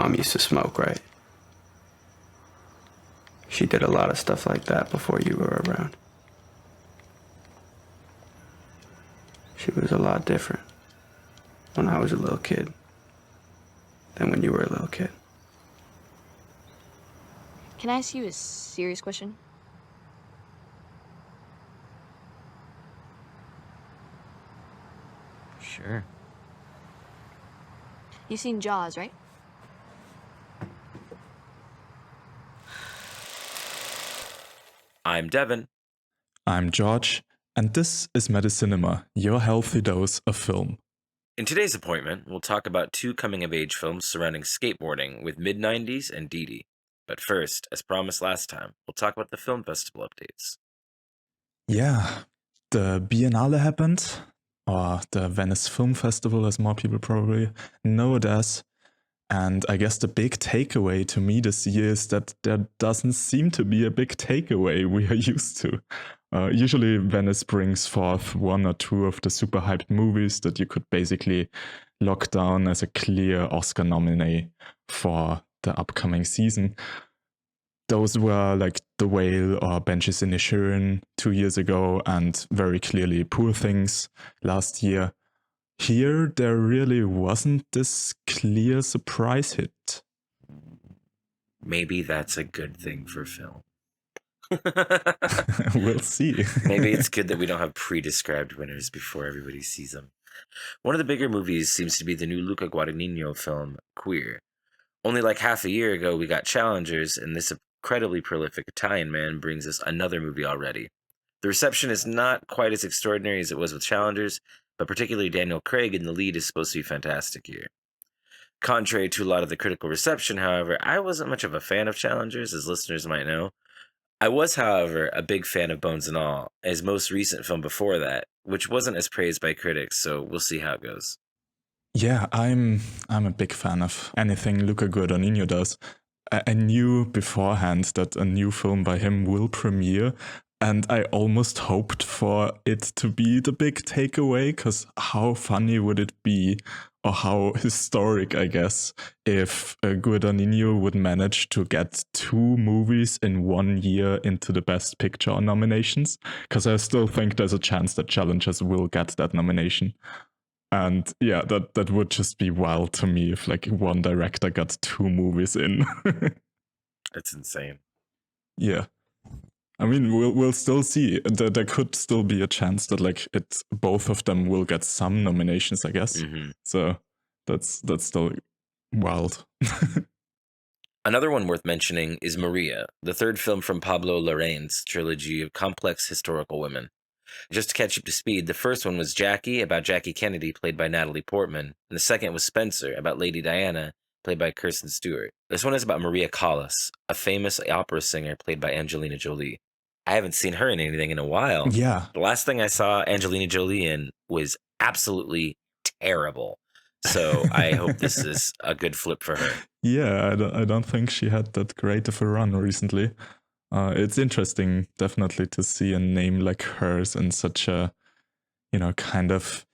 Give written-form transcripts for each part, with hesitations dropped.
mom used to smoke, right? She did a lot of stuff like that before you were around. She was a lot different when I was a little kid than when you were a little kid. Can I ask you a serious question? Sure. You've seen Jaws, right? I'm Devyn. I'm George, and this is Medicinema, your healthy dose of film. In today's appointment, we'll talk about two coming-of-age films surrounding skateboarding with Mid90s and Dìdi. But first, as promised last time, we'll talk about the film festival updates. Yeah, the Biennale happened, or the Venice Film Festival, as more people probably know it as. And I guess the big takeaway to me this year is that there doesn't seem to be a big takeaway we are used to. Usually Venice brings forth one or two of the super hyped movies that you could basically lock down as a clear Oscar nominee for the upcoming season. Those were like The Whale or Benches in Inisherin 2 years ago, and very clearly Poor Things last year. Here, there really wasn't this clear surprise hit. Maybe that's a good thing for film. We'll see. Maybe it's good that we don't have pre-described winners before everybody sees them. One of the bigger movies seems to be the new Luca Guadagnino film, Queer. Only like half a year ago, we got Challengers, and this incredibly prolific Italian man brings us another movie already. The reception is not quite as extraordinary as it was with Challengers, but particularly Daniel Craig in the lead is supposed to be fantastic here. Contrary to a lot of the critical reception, however, I wasn't much of a fan of Challengers, as listeners might know. I was, however, a big fan of Bones and All, his most recent film before that, which wasn't as praised by critics, so we'll see how it goes. Yeah, I'm a big fan of anything Luca Guadagnino does. I knew beforehand that a new film by him will premiere, and I almost hoped for it to be the big takeaway, because how funny would it be, or how historic, I guess, if Guadagnino would manage to get 2 movies in 1 year into the Best Picture nominations, because I still think there's a chance that Challengers will get that nomination. And yeah, that would just be wild to me if like one director got 2 movies in. It's insane. Yeah. I mean, we'll still see. There could still be a chance that like both of them will get some nominations, I guess. Mm-hmm. So that's still wild. Another one worth mentioning is Maria, the third film from Pablo Larraín's trilogy of complex historical women. Just to catch you up to speed, the first one was Jackie, about Jackie Kennedy, played by Natalie Portman, and the second was Spencer, about Lady Diana, played by Kirsten Stewart. This one is about Maria Callas, a famous opera singer played by Angelina Jolie. I haven't seen her in anything in a while. Yeah. The last thing I saw Angelina Jolie in was absolutely terrible. So I hope this is a good flip for her. Yeah, I don't think she had that great of a run recently. It's interesting, definitely, to see a name like hers in such a, kind of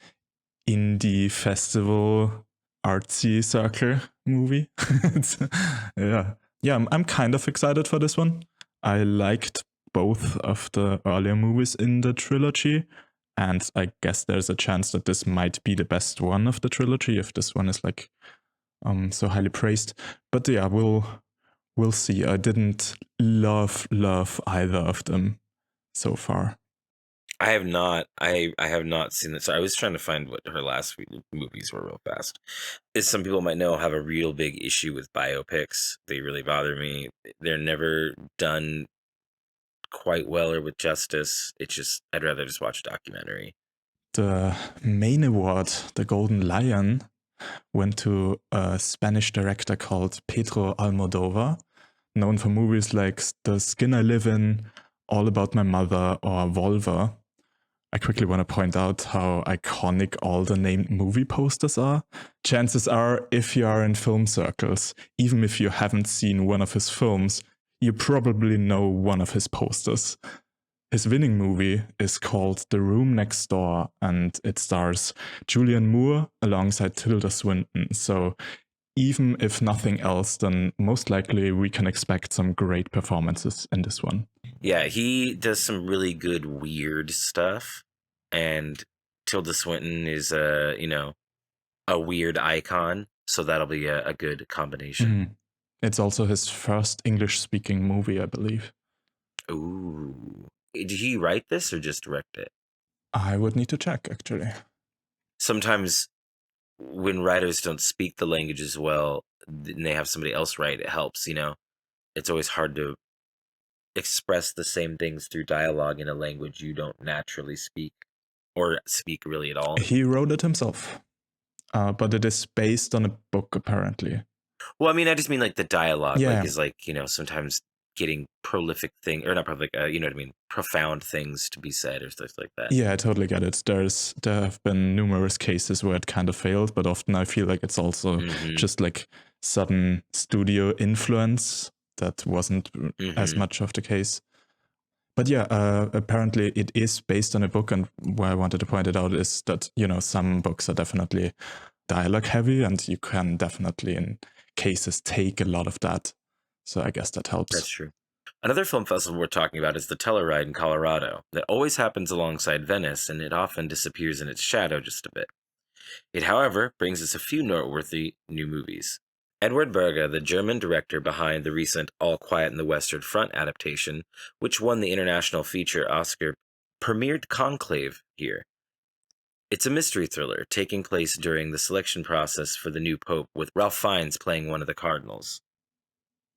indie festival artsy circle movie. I'm kind of excited for this one. I liked both of the earlier movies in the trilogy, and I guess there's a chance that this might be the best one of the trilogy if this one is like so highly praised. But yeah, we'll see. I didn't love either of them so far. I have not. I have not seen it. So I was trying to find what her last few movies were real fast. As some people might know, I have a real big issue with biopics. They really bother me. They're never done quite well or with justice. It's just, I'd rather just watch a documentary. The main award, the Golden Lion, went to a Spanish director called Pedro Almodóvar, known for movies like The Skin I Live In, All About My Mother, or Volver. I quickly want to point out how iconic all the named movie posters are. Chances are, if you are in film circles, even if you haven't seen one of his films, you probably know one of his posters. His winning movie is called The Room Next Door, and it stars Julianne Moore alongside Tilda Swinton. So even if nothing else, then most likely we can expect some great performances in this one. Yeah, he does some really good weird stuff, and Tilda Swinton is a weird icon, so that'll be a good combination. It's also his first English-speaking movie, I believe. Ooh. Did he write this or just direct it? I would need to check, actually. Sometimes when writers don't speak the language as well, and they have somebody else write, it helps, It's always hard to express the same things through dialogue in a language you don't naturally speak, or speak really at all. He wrote it himself, but it is based on a book, apparently. Well, I mean, I just mean like the dialogue, Yeah. is like, sometimes getting prolific thing, or not prolific, you know what I mean, profound things to be said or stuff like that. Yeah, I totally get it. There have been numerous cases where it kind of failed, but often I feel like it's also just like sudden studio influence that wasn't as much of the case. But yeah, apparently it is based on a book, and where I wanted to point it out is that, some books are definitely dialogue heavy, and you can definitely in cases take a lot of that. So I guess that helps. That's true. Another film festival we're talking about is the Telluride in Colorado. That always happens alongside Venice, and it often disappears in its shadow just a bit. It, however, brings us a few noteworthy new movies. Edward Berge, the German director behind the recent All Quiet on the Western Front adaptation, which won the International Feature Oscar, premiered Conclave here. It's a mystery thriller taking place during the selection process for the new pope, with Ralph Fiennes playing one of the cardinals.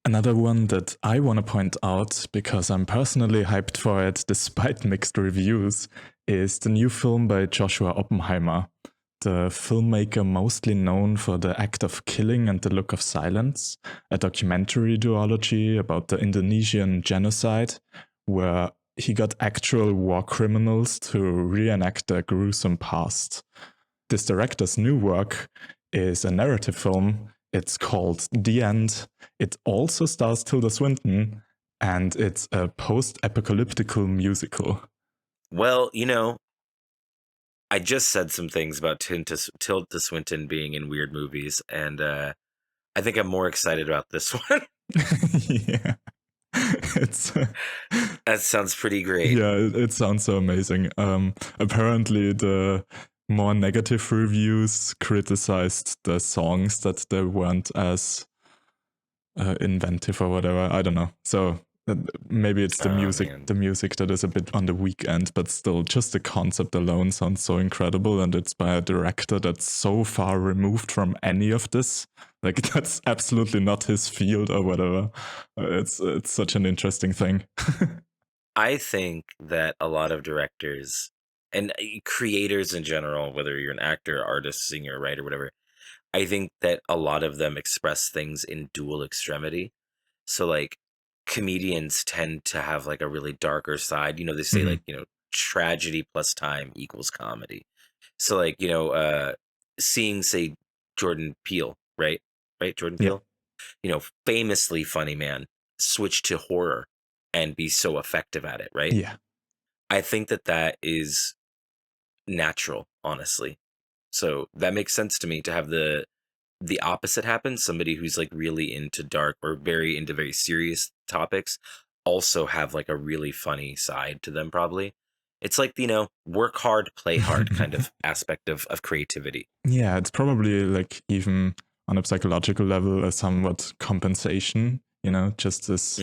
Another one that I want to point out, because I'm personally hyped for it despite mixed reviews, is the new film by Joshua Oppenheimer, the filmmaker mostly known for The Act of Killing and The Look of Silence, a documentary duology about the Indonesian genocide, where he got actual war criminals to reenact their gruesome past. This director's new work is a narrative film. It's called The End. It also stars Tilda Swinton, and it's a post-apocalyptical musical. Well, I just said some things about Tilda Swinton being in weird movies, and I think I'm more excited about this one. Yeah. That sounds pretty great. Yeah, it sounds so amazing. Apparently the more negative reviews criticized the songs, that they weren't as inventive or whatever. I don't know. So maybe it's the music that is a bit on the weak end, but still, just the concept alone sounds so incredible, and it's by a director that's so far removed from any of this. Like, that's absolutely not his field or whatever. It's such an interesting thing. I think that a lot of directors and creators in general, whether you're an actor, artist, singer, writer, whatever, I think that a lot of them express things in dual extremity. So like comedians tend to have like a really darker side. They say like, tragedy plus time equals comedy. So like, seeing, say, Jordan Peele, right? Jordan Peele, famously funny man, switch to horror and be so effective at it, right? Yeah. I think that is natural, honestly. So that makes sense to me to have the opposite happen. Somebody who's like really into dark or very into very serious topics also have like a really funny side to them, probably. It's like, work hard, play hard kind of aspect of creativity. Yeah, it's probably like even on a psychological level a somewhat compensation, just this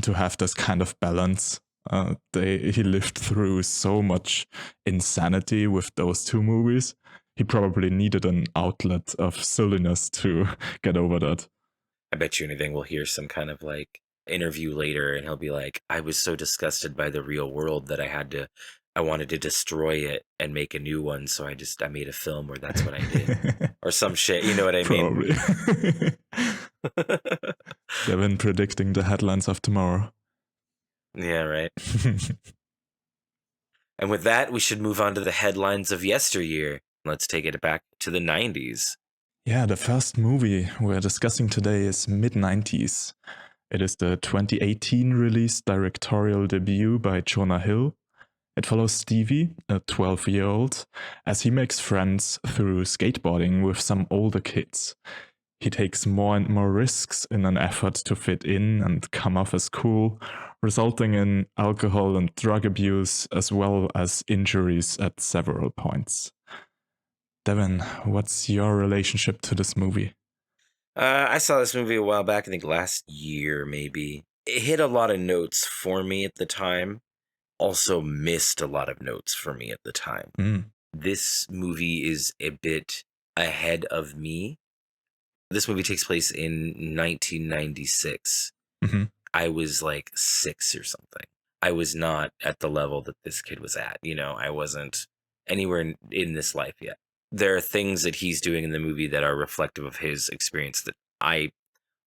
to have this kind of balance. He lived through so much insanity with those two movies. He probably needed an outlet of silliness to get over that. I bet you anything we'll hear some kind of like interview later, and he'll be like, I was so disgusted by the real world that I wanted to destroy it and make a new one, so I made a film where that's what I did. Or some shit, you know what I mean? Probably. They've been predicting the headlines of tomorrow. Yeah, right. And with that, we should move on to the headlines of yesteryear. Let's take it back to the 90s. Yeah, the first movie we're discussing today is Mid90s. It is the 2018 released directorial debut by Jonah Hill. It follows Stevie, a 12-year-old, as he makes friends through skateboarding with some older kids. He takes more and more risks in an effort to fit in and come off as cool, resulting in alcohol and drug abuse as well as injuries at several points. Devyn, what's your relationship to this movie? I saw this movie a while back, I think last year maybe. It hit a lot of notes for me at the time. Also missed a lot of notes for me at the time. This movie is a bit ahead of me. This movie takes place in 1996. I was like 6 or something. I was not at the level that this kid was at. I wasn't anywhere in this life yet. There are things that he's doing in the movie that are reflective of his experience that I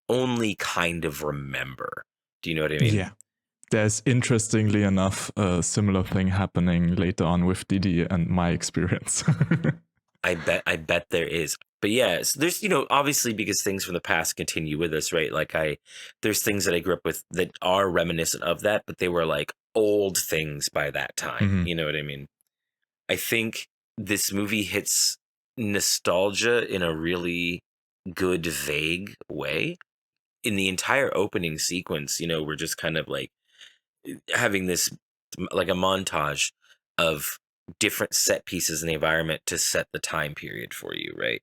only kind of remember. Do you know what I mean? Yeah. There's, interestingly enough, a similar thing happening later on with Dìdi and my experience. I bet there is. But yeah, there's, obviously because things from the past continue with us, right? Like there's things that I grew up with that are reminiscent of that, but they were like old things by that time. You know what I mean? I think this movie hits nostalgia in a really good, vague way. In the entire opening sequence, we're just kind of like having this, like a montage of different set pieces in the environment to set the time period for you, right?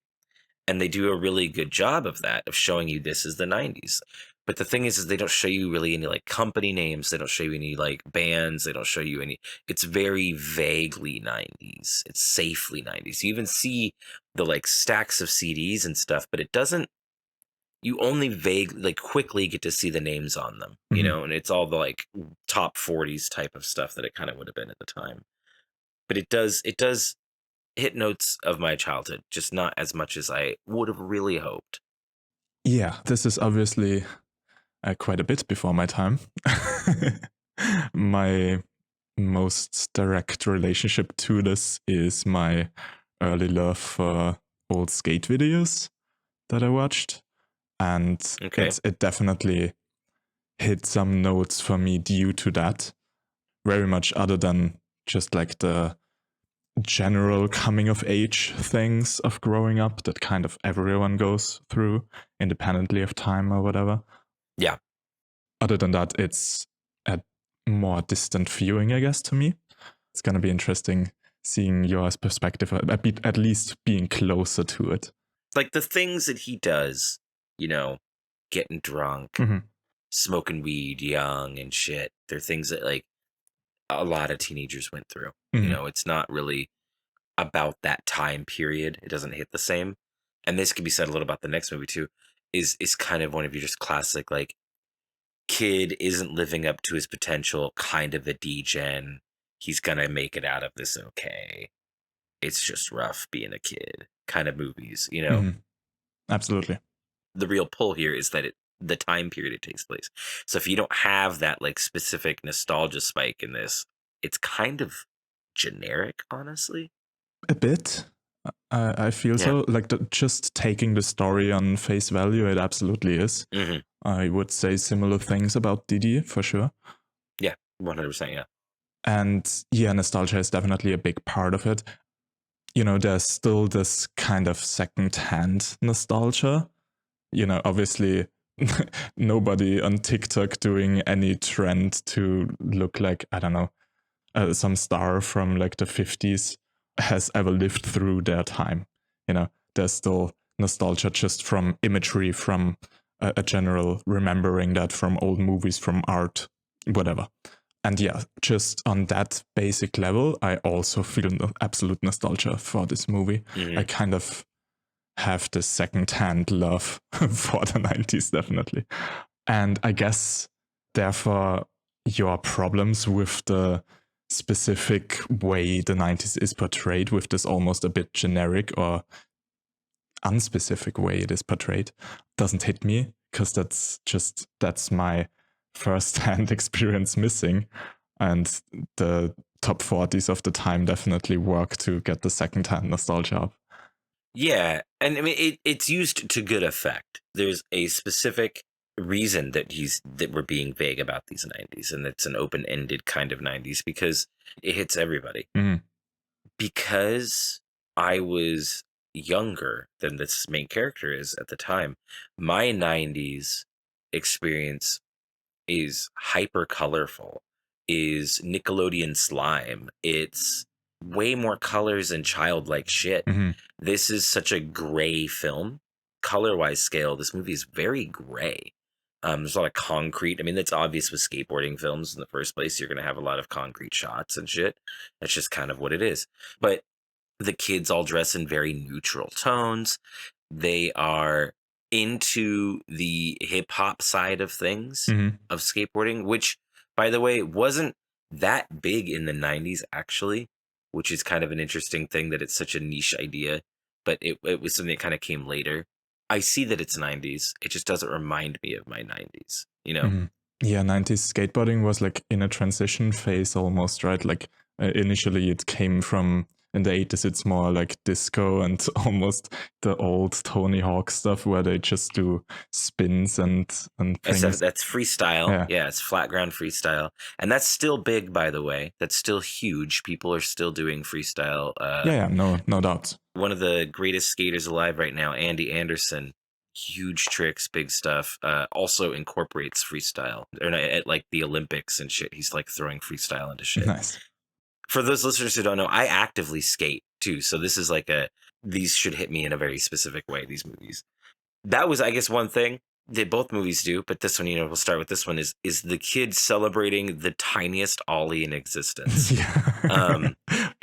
And they do a really good job of that, of showing you this is the 90s. But the thing is they don't show you really any like company names. They don't show you any like bands. They don't show you any. It's very vaguely 90s. It's safely 90s. You even see the like stacks of CDs and stuff, but it doesn't. You only quickly get to see the names on them, and it's all the like top 40s type of stuff that it kind of would have been at the time. But it does hit notes of my childhood, just not as much as I would have really hoped. Yeah, this is obviously quite a bit before my time. My most direct relationship to this is my early love for old skate videos that I watched. And it definitely hit some notes for me due to that. Very much other than just like the general coming of age things of growing up that kind of everyone goes through independently of time or whatever. Yeah. Other than that, it's a more distant viewing, I guess, to me. It's going to be interesting seeing your perspective, at least being closer to it. Like the things that he does, getting drunk, smoking weed young and shit. They're things that like a lot of teenagers went through. It's not really about that time period. It doesn't hit the same. And this could be said a little about the next movie too, is kind of one of your just classic, like, kid isn't living up to his potential, kind of a degen. He's gonna make it out of this okay. It's just rough being a kid kind of movies, Absolutely. The real pull here is that the time period it takes place. So if you don't have that like specific nostalgia spike in this, it's kind of generic, honestly. A bit. I feel so. Like just taking the story on face value, it absolutely is. I would say similar things about Dìdi for sure. Yeah, 100%. Yeah. And yeah, nostalgia is definitely a big part of it. There's still this kind of second-hand nostalgia. Obviously, nobody on TikTok doing any trend to look like, I don't know, some star from like the 50s has ever lived through their time. There's still nostalgia just from imagery, from a general remembering that from old movies, from art, whatever. And yeah, just on that basic level, I also feel absolute nostalgia for this movie. I kind of have this second-hand love for the 90s, definitely. And I guess, therefore, your problems with the specific way the 90s is portrayed, with this almost a bit generic or unspecific way it is portrayed, doesn't hit me, because that's my first-hand experience missing, and the top 40s of the time definitely work to get the second-hand nostalgia up. Yeah, and I mean it's used to good effect. There's a specific reason that we're being vague about these 90s, and it's an open-ended kind of 90s because it hits everybody. Mhm. Because I was younger than this main character is at the time, my 90s experience is hyper colorful, is Nickelodeon slime. It's way more colors and childlike shit. Mhm. This is such a gray film. Color-wise scale, this movie is very gray. There's a lot of concrete. I mean, that's obvious with skateboarding films in the first place. You're going to have a lot of concrete shots and shit. That's just kind of what it is. But the kids all dress in very neutral tones. They are into the hip hop side of things Mhm. of skateboarding, which, by the way, wasn't that big in the 90s, actually, which is kind of an interesting thing that it's such a niche idea, but it was something that kind of came later. I see that it's 90s. It just doesn't remind me of my 90s, you know? Mhm. Yeah, 90s skateboarding was like in a transition phase almost, right? Like initially it came from, in the 80s, it's more like disco and almost the old Tony Hawk stuff where they just do spins and things. That's freestyle. Yeah. Yeah, it's flat ground freestyle. And that's still big, by the way. That's still huge. People are still doing freestyle. Yeah, no doubt. One of the greatest skaters alive right now, Andy Anderson, huge tricks, big stuff, also incorporates freestyle. Or at like the Olympics and shit, he's like throwing freestyle into shit. Nice. For those listeners who don't know, I actively skate too. So this is like these should hit me in a very specific way, these movies. That was, I guess, one thing that both movies do, but this one, we'll start with this one, is the kids celebrating the tiniest ollie in existence. Yeah.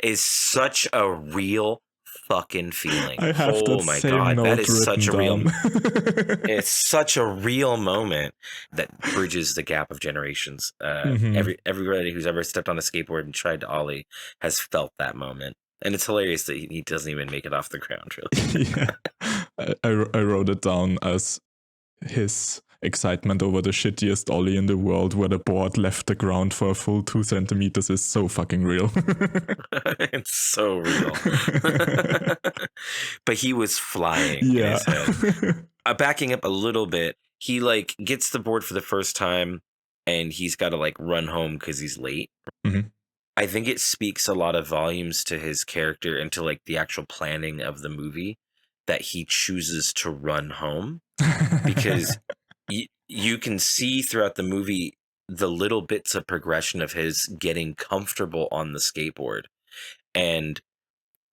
Is such a real fucking feeling. I have Oh that my same god, that note is such a real written it's such a real moment that bridges the gap of generations. Mhm. Everybody who's ever stepped on a skateboard and tried to ollie has felt that moment. And it's hilarious that he doesn't even make it off the ground, really. Yeah. I wrote it down as his excitement over the shittiest ollie in the world where the board left the ground for a full 2 centimeters is so fucking real. It's so real. But he was flying in Yeah. his head. Backing up a little bit, he like gets the board for the first time and he's got to like run home because he's late. Mhm. I think it speaks a lot of volumes to his character and to like the actual planning of the movie that he chooses to run home, because you can see throughout the movie the little bits of progression of his getting comfortable on the skateboard. And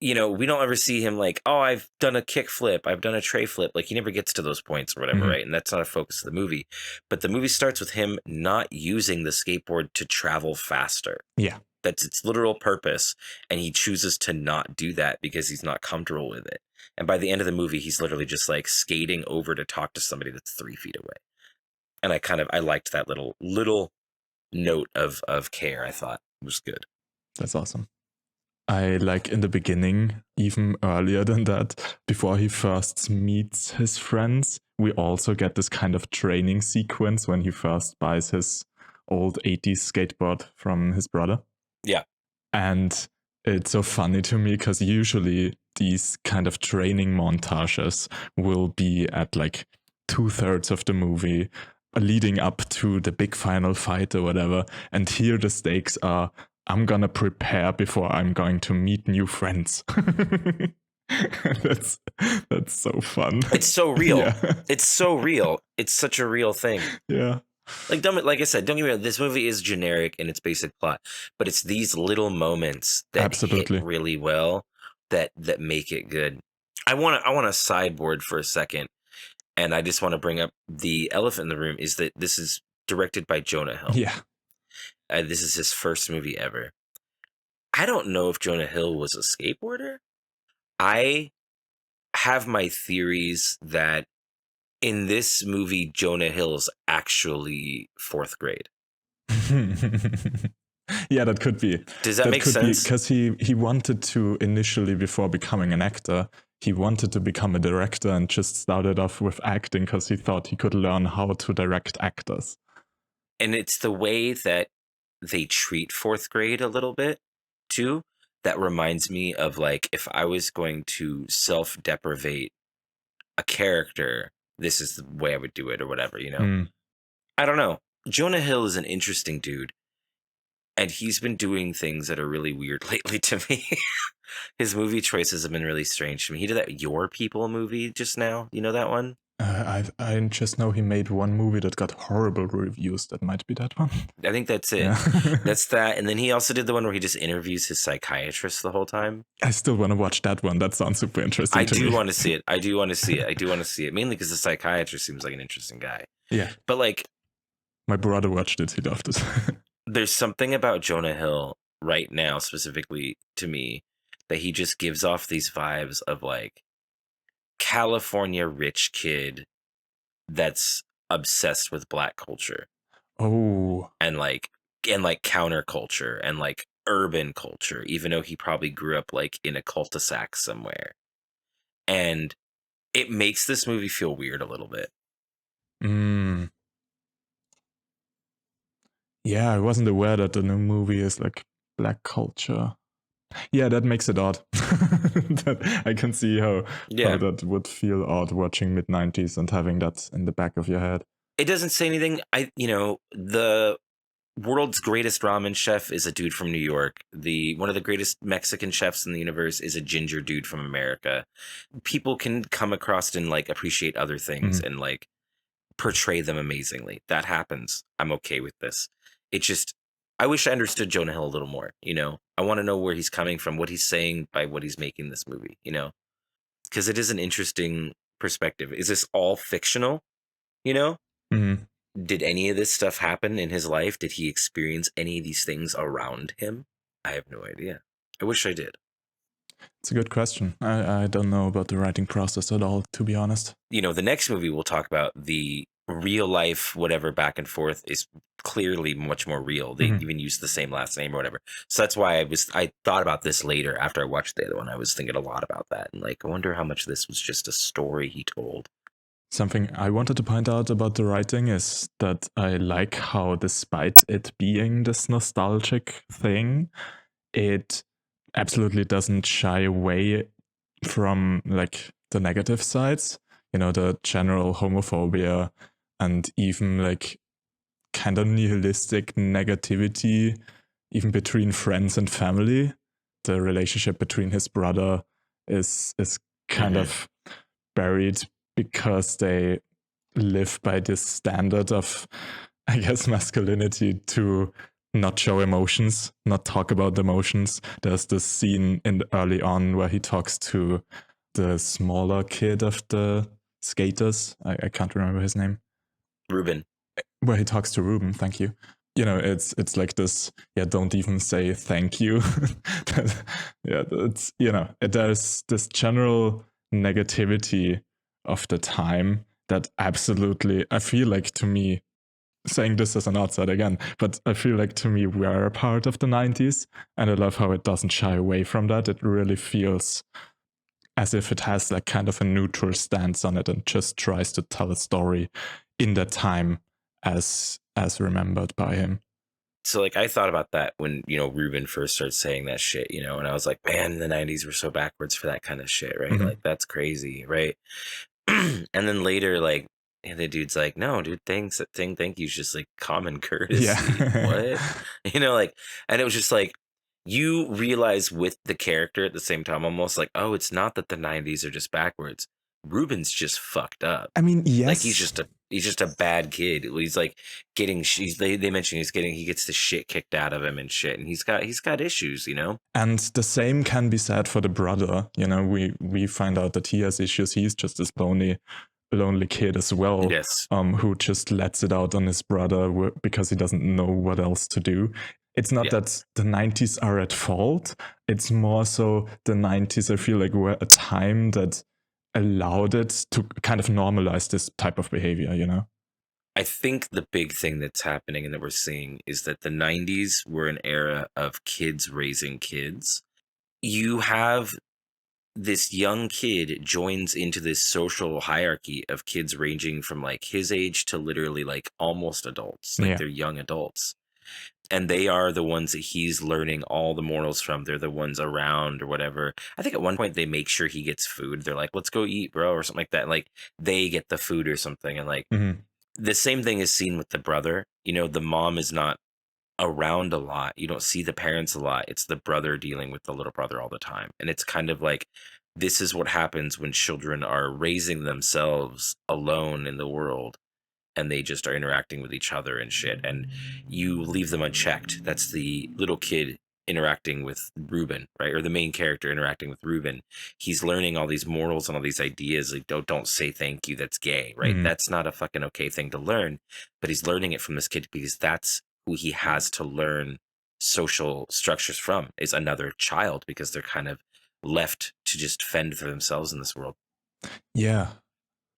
we don't ever see him like, oh, I've done a kick flip, I've done a tray flip. Like, he never gets to those points or whatever, Mhm. right? And that's not a focus of the movie. But the movie starts with him not using the skateboard to travel faster. Yeah. That's its literal purpose. And he chooses to not do that because he's not comfortable with it. And by the end of the movie, he's literally just like skating over to talk to somebody that's 3 feet away. And I liked that little note of care. I thought it was good. That's awesome. I like in the beginning, even earlier than that, before he first meets his friends, we also get this kind of training sequence when he first buys his old 80s skateboard from his brother. Yeah. And it's so funny to me because usually these kind of training montages will be at like 2/3 of the movie, leading up to the big final fight or whatever. And here the stakes are, I'm gonna prepare before I'm going to meet new friends. That's so fun. It's so real. Yeah. It's so real. It's such a real thing. Yeah. Like I said, don't get me wrong, this movie is generic in its basic plot, but it's these little moments that Absolutely. hit really well that make it good. I want to sideboard for a second, and I just want to bring up the elephant in the room is that this is directed by Jonah Hill. Yeah. This is his first movie ever. I don't know if Jonah Hill was a skateboarder. I have my theories that in this movie, Jonah Hill's actually 4th grade. Yeah, that could be. Does that make sense? Because he wanted to initially, before becoming an actor, he wanted to become a director and just started off with acting because he thought he could learn how to direct actors. And it's the way that they treat 4th grade a little bit too that reminds me of like if I was going to self-deprecate a character this is the way I would do it or whatever, you know? Mm. I don't know. Jonah Hill is an interesting dude. And he's been doing things that are really weird lately to me. His movie choices have been really strange to me. He did that Your People movie just now. You know that one? I just know he made one movie that got horrible reviews. That might be that one. I think that's it. Yeah. That's that. And then he also did the one where he just interviews his psychiatrist the whole time. I still want to watch that one. That sounds super interesting. I to do me. want to see it. I do want to see it. Mainly because the psychiatrist seems like an interesting guy. Yeah. But like, my brother watched it. He loved it. there's something about Jonah Hill right now, specifically to me, that he just gives off these vibes of like California rich kid that's obsessed with Black culture. Oh. And like counterculture and like urban culture, even though he probably grew up like in a cul-de-sac somewhere. And it makes this movie feel weird a little bit. Yeah, I wasn't aware that the new movie is like Black culture. Yeah, that makes it odd. That I can see how that would feel odd watching Mid90s and having that in the back of your head. It doesn't say anything. The world's greatest ramen chef is a dude from New York. One of the greatest Mexican chefs in the universe is a ginger dude from America. People can come across and like appreciate other things and like portray them amazingly. That happens. I'm okay with this. It just, I wish I understood Jonah Hill a little more, you know? I want to know where he's coming from, what he's saying by what he's making this movie, you know? Because it is an interesting perspective. Is this all fictional, you know? Mm-hmm. Did any of this stuff happen in his life? Did he experience any of these things around him? I have no idea. I wish I did. It's a good question. I don't know about the writing process at all, to be honest. You know, the next movie we'll talk about, the real life, whatever, back and forth, is clearly much more real. They even use the same last name or whatever. So that's why I thought about this later after I watched the other one. I was thinking a lot about that. And like, I wonder how much this was just a story he told. Something I wanted to point out about the writing is that I like how, despite it being this nostalgic thing, it absolutely doesn't shy away from like the negative sides, you know, the general homophobia and even like kind of nihilistic negativity, even between friends and family. The relationship between his brother is kind of buried because they live by this standard of, I guess, masculinity to not show emotions, not talk about emotions. There's this scene early on where he talks to the smaller kid of the skaters. I can't remember his name. Ruben. Where he talks to Ruben, thank you. You know, it's like this, don't even say thank you. It's, you know, there's this general negativity of the time that absolutely, I feel like, to me, saying this as an outsider again, but I feel like to me we are a part of the 90s, and I love how it doesn't shy away from that. It really feels as if it has like kind of a neutral stance on it and just tries to tell a story in that time as remembered by him. So like I thought about that when, you know, Ruben first started saying that shit, you know, and I was like, man, the 90s were so backwards for that kind of shit, right? Like that's crazy, right? And then later, like, and the dude's like, no, dude, thank you is just like common courtesy. Yeah. What? You know, like, and it was just like, you realize with the character at the same time, almost like, oh, it's not that the 90s are just backwards. Ruben's just fucked up. I mean, yes. Like he's just a bad kid. He's like getting, they mentioned he gets the shit kicked out of him and shit. And he's got issues, you know? And the same can be said for the brother. You know, we find out that he has issues. He's just this lonely kid as well. Yes. Who just lets it out on his brother because he doesn't know what else to do. It's not that the 90s are at fault. It's more so the 90s, I feel like, were a time that allowed it to kind of normalize this type of behavior, you know? I think the big thing that's happening and that we're seeing is that the 90s were an era of kids raising kids. You have this young kid joins into this social hierarchy of kids ranging from like his age to literally like almost adults. Like they're young adults. And they are the ones that he's learning all the morals from. They're the ones around or whatever. I think at one point they make sure he gets food. They're like, let's go eat, bro, or something like that. Like they get the food or something. And like the same thing is seen with the brother. You know, the mom is not around a lot. You don't see the parents a lot. It's the brother dealing with the little brother all the time. And it's kind of like, this is what happens when children are raising themselves alone in the world and they just are interacting with each other and shit. And you leave them unchecked. That's the little kid interacting with Ruben, right? Or the main character interacting with Ruben. He's learning all these morals and all these ideas. Like, don't say thank you. That's gay, right? That's not a fucking okay thing to learn. But he's learning it from this kid because that's who he has to learn social structures from, is another child, because they're kind of left to just fend for themselves in this world. Yeah.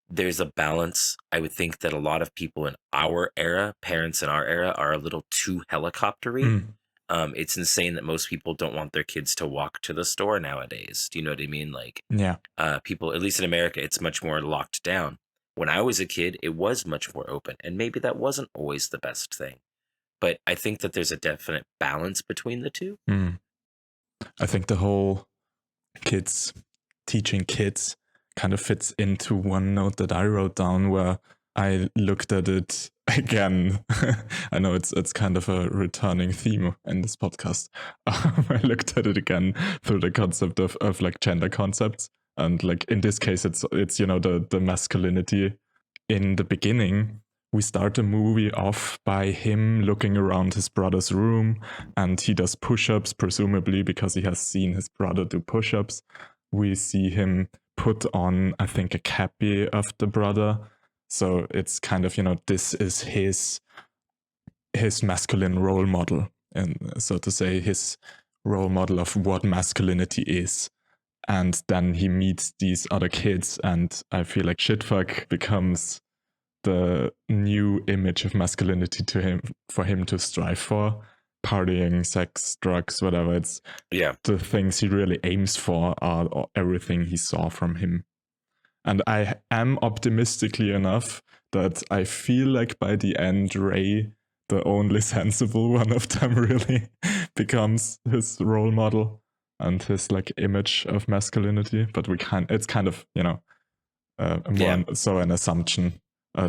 There's a balance. I would think that a lot of people in our era, parents in our era, are a little too helicoptery. It's insane that most people don't want their kids to walk to the store nowadays. Do you know what I mean? Like, people, at least in America, it's much more locked down. When I was a kid, it was much more open, and maybe that wasn't always the best thing. But I think that there's a definite balance between the two. I think the whole teaching kids kind of fits into one note that I wrote down, where I looked at it again. I know it's kind of a returning theme in this podcast. I looked at it again through the concept of like gender concepts, and like in this case it's you know, the masculinity. In the beginning, we start the movie off by him looking around his brother's room, and he does push-ups, presumably because he has seen his brother do push-ups. We see him put on, I think, a cappy of the brother. So it's kind of, you know, this is his masculine role model, and so to say, his role model of what masculinity is. And then he meets these other kids, and I feel like shitfuck becomes the new image of masculinity for him to strive for. Partying, sex, drugs, whatever. It's the things he really aims for are everything he saw from him. And I am optimistically enough that I feel like by the end, Ray, the only sensible one of them, really becomes his role model and his like image of masculinity. But it's kind of, you know, so an assumption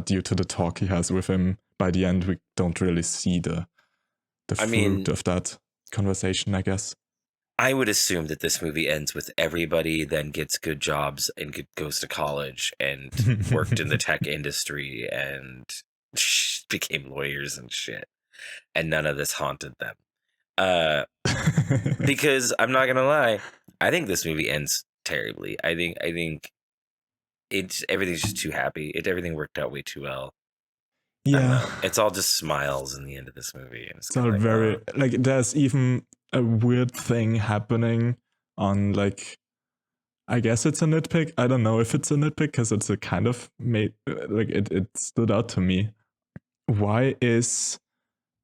due to the talk he has with him. By the end, we don't really see the fruit of that conversation, I guess. I would assume that this movie ends with everybody then gets good jobs and goes to college and worked in the tech industry and became lawyers and shit. And none of this haunted them. Because I'm not going to lie, I think this movie ends terribly. I think everything's just too happy. Everything worked out way too well. Yeah. It's all just smiles in the end of this movie. And it's all like, very, like, there's even a weird thing happening on, like, I guess it's a nitpick. I don't know if it's a nitpick because it's a kind of like, it stood out to me. Why is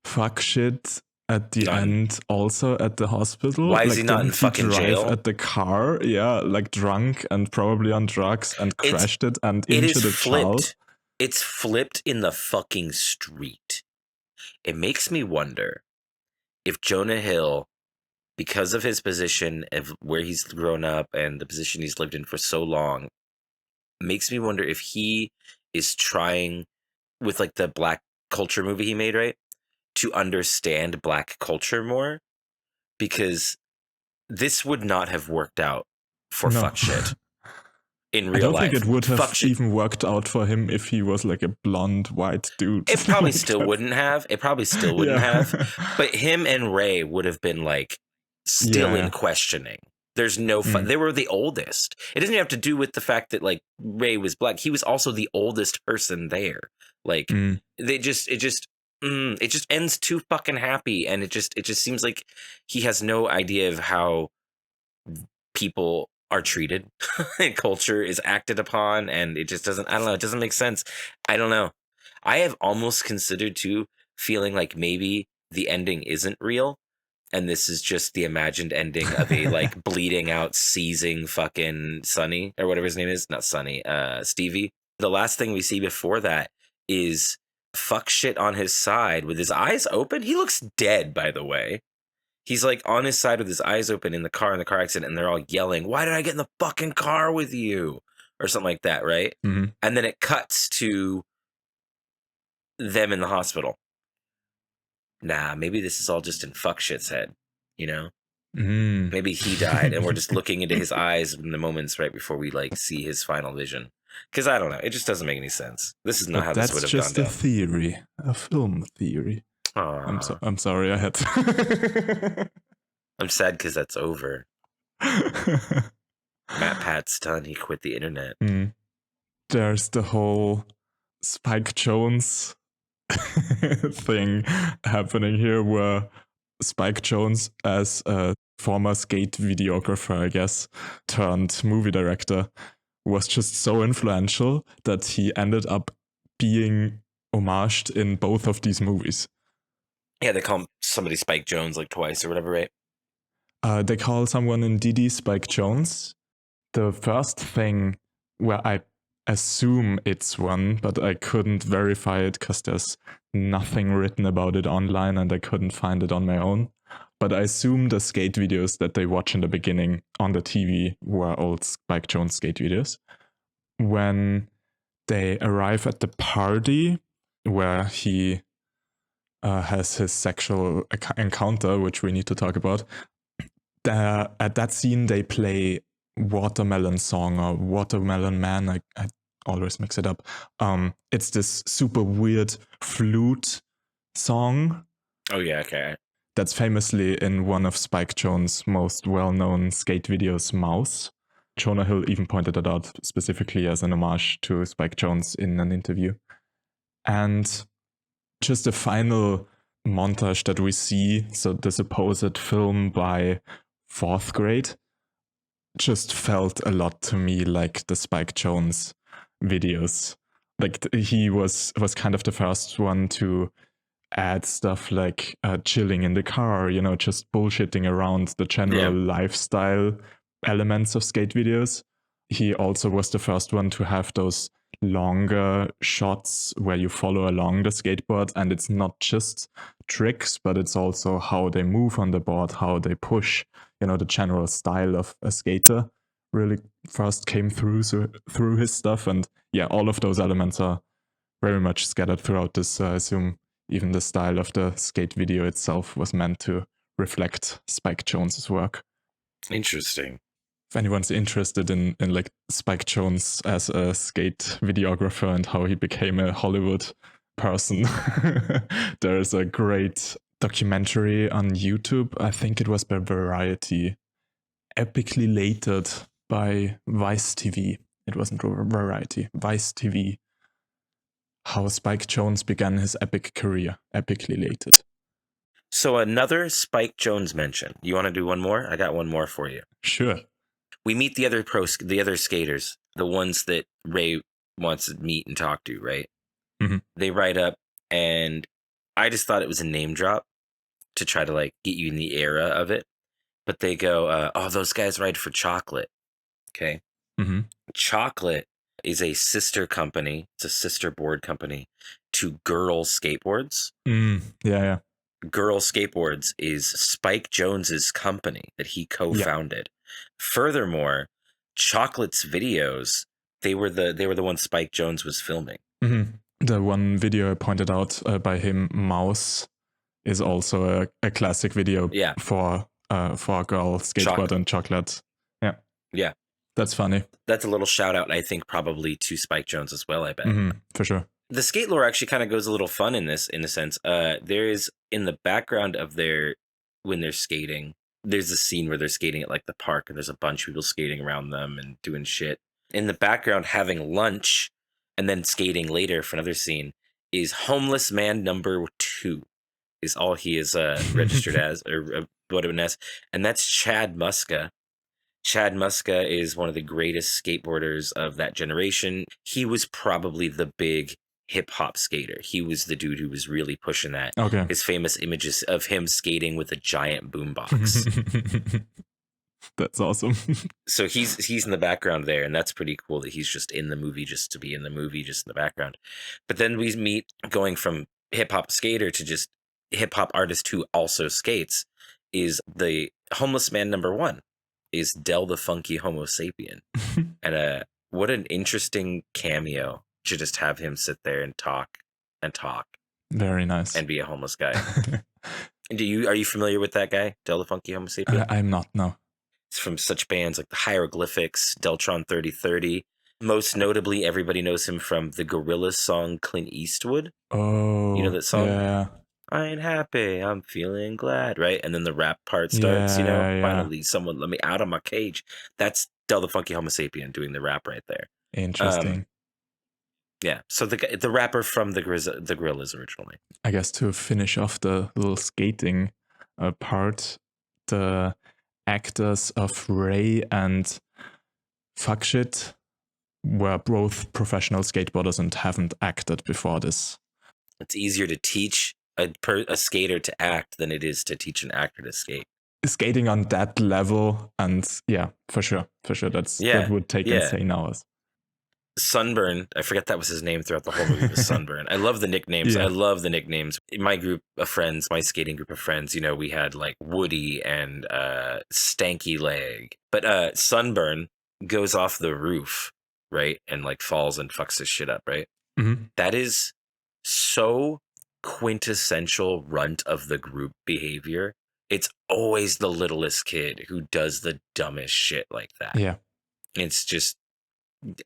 fuck shit at the end also at the hospital? Why is he not in fucking jail? At the car, like drunk and probably on drugs and crashed it and injured a child. It's flipped in the fucking street. It makes me wonder if Jonah Hill, because of his position of where he's grown up and the position he's lived in for so long, makes me wonder if he is trying, with like the Black culture movie he made, right, to understand Black culture more, because this would not have worked out for fuck shit. In real life, I don't think it would have even worked out for him if he was like a blonde white dude. It probably still wouldn't have. have. But him and Ray would have been like still in questioning. There's no fun. They were the oldest. It doesn't have to do with the fact that like Ray was Black. He was also the oldest person there. Like it just ends too fucking happy, and it just seems like he has no idea of how people are treated and culture is acted upon, and it just doesn't, I don't know, it doesn't make sense. I don't know. I have almost considered too feeling like maybe the ending isn't real and this is just the imagined ending of a like bleeding out, seizing fucking Sonny or whatever his name is, not Sonny, Stevie. The last thing we see before that is fuck shit on his side with his eyes open. He looks dead, by the way. He's like on his side with his eyes open in the car accident, and they're all yelling, "Why did I get in the fucking car with you?" Or something like that, right? Mm-hmm. And then it cuts to them in the hospital. Nah, maybe this is all just in fuck shit's head, you know? Mm. Maybe he died, and we're just looking into his eyes in the moments right before we like see his final vision. Because I don't know, it just doesn't make any sense. This is not how this would have gone That's down. just a theory, a film theory. I'm sorry, I had to. I'm sad because that's over. Matt Pat's done. He quit the internet. There's the whole Spike Jonze thing happening here, where Spike Jonze, as a former skate videographer, I guess, turned movie director, was just so influential that he ended up being homaged in both of these movies. Yeah, they call somebody Spike Jonze like twice or whatever, right? They call someone in Dìdi Spike Jonze. The first thing where I assume it's one, but I couldn't verify it because there's nothing written about it online and I couldn't find it on my own. But I assume the skate videos that they watch in the beginning on the TV were old Spike Jonze skate videos. When they arrive at the party where he has his sexual encounter, which we need to talk about, at that scene they play Watermelon Song or Watermelon Man. I always mix it up. It's this super weird flute song. Oh yeah, okay. That's famously in one of Spike Jonze's most well-known skate videos, Mouse. Jonah Hill even pointed it out specifically as an homage to Spike Jonze in an interview. And just the final montage that we see, so the supposed film by fourth grade, just felt a lot to me like the Spike Jonze videos. Like he was kind of the first one to add stuff like chilling in the car, you know, just bullshitting around the general lifestyle elements of skate videos. He also was the first one to have those longer shots where you follow along the skateboard, and it's not just tricks, but it's also how they move on the board, how they push, you know, the general style of a skater really first came through his stuff. And yeah, all of those elements are very much scattered throughout this. I assume even the style of the skate video itself was meant to reflect Spike Jonze's work. Interesting. If anyone's interested in like Spike Jonze as a skate videographer and how he became a Hollywood person, there is a great documentary on YouTube. I think it was by Variety, epically lated by Vice TV. It wasn't Variety, Vice TV. How Spike Jonze began his epic career, epically lated. So another Spike Jonze mention. You want to do one more? I got one more for you. Sure. We meet the other skaters, the ones that Ray wants to meet and talk to, right? Mm-hmm. They write up, and I just thought it was a name drop to try to like get you in the era of it. But they go, oh, those guys ride for Chocolate. Okay. Mm-hmm. Chocolate is a sister company. It's a sister board company to Girl Skateboards. Yeah. Girl Skateboards is Spike Jonze's company that he co-founded. Yeah. Furthermore, Chocolate's videos, they were the ones Spike Jonze was filming. Mm-hmm. The one video I pointed out by him, Mouse, is also a classic video for a girl skateboard and chocolate. Yeah. Yeah. That's funny. That's a little shout out, I think, probably to Spike Jonze as well, I bet. Mm-hmm, for sure. The skate lore actually kind of goes a little fun in this, in a sense. There is, in the background of when they're skating, there's a scene where they're skating at like the park and there's a bunch of people skating around them and doing shit. In the background, having lunch and then skating later for another scene is homeless man number 2 is all he is registered as, or whatever it is. And that's Chad Muska. Chad Muska is one of the greatest skateboarders of that generation. He was probably the big hip-hop skater. He was the dude who was really pushing that. Okay. His famous images of him skating with a giant boombox. That's awesome. So he's in the background there, and that's pretty cool that he's just in the movie just to be in the movie, just in the background. But then we meet going from hip hop skater to just hip hop artist who also skates is the homeless man number one, is Del the Funky Homo Sapien. And what an interesting cameo to just have him sit there and talk. Very nice. And be a homeless guy. Are you familiar with that guy, Del the Funky Homo Sapien? I'm not, no. It's from such bands like the Hieroglyphics, Deltron 3030. Most notably, everybody knows him from the Gorillaz song Clint Eastwood. Oh, you know that song? Yeah. I ain't happy, I'm feeling glad, right? And then the rap part starts, Yeah. Finally, someone let me out of my cage. That's Del the Funky Homo Sapien doing the rap right there. Interesting. Yeah, so the rapper from the Gorillaz originally. I guess to finish off the little skating part, the actors of Ray and Fuck Shit were both professional skateboarders and haven't acted before this. It's easier to teach a skater to act than it is to teach an actor to skate. Skating on that level, and for sure, that would take insane hours. Sunburn, I forget that was his name throughout the whole movie, was Sunburn. I love the nicknames. Yeah. I love the nicknames. In my group of friends, my skating group of friends, we had like Woody and Stanky Leg. But Sunburn goes off the roof, right? And like falls and fucks his shit up, right? Mm-hmm. That is so quintessential runt of the group behavior. It's always the littlest kid who does the dumbest shit like that. Yeah. It's just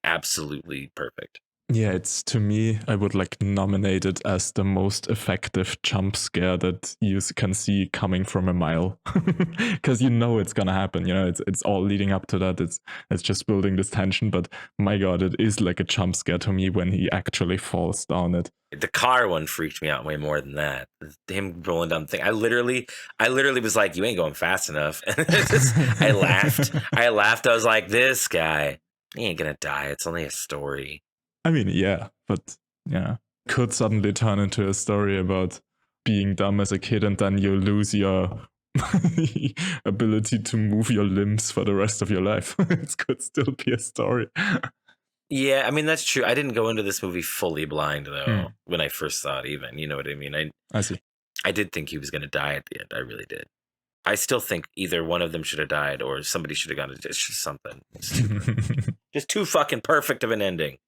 absolutely perfect. Yeah, it's, to me, I would like nominate it as the most effective jump scare that you can see coming from a mile, because it's gonna happen. It's all leading up to that. It's just building this tension. But my God, it is like a jump scare to me when he actually falls down it. The car one freaked me out way more than that. Him rolling down the thing. I literally was like, "You ain't going fast enough." I laughed. I was like, "This guy, he ain't gonna die. It's only a story." I mean, yeah, but could suddenly turn into a story about being dumb as a kid, and then you lose your ability to move your limbs for the rest of your life. It could still be a story. Yeah, I mean, that's true. I didn't go into this movie fully blind, though, when I first saw it, even. You know what I mean? I see. I did think he was going to die at the end. I really did. I still think either one of them should have died or somebody should have gone to... It's just something. Just too fucking perfect of an ending.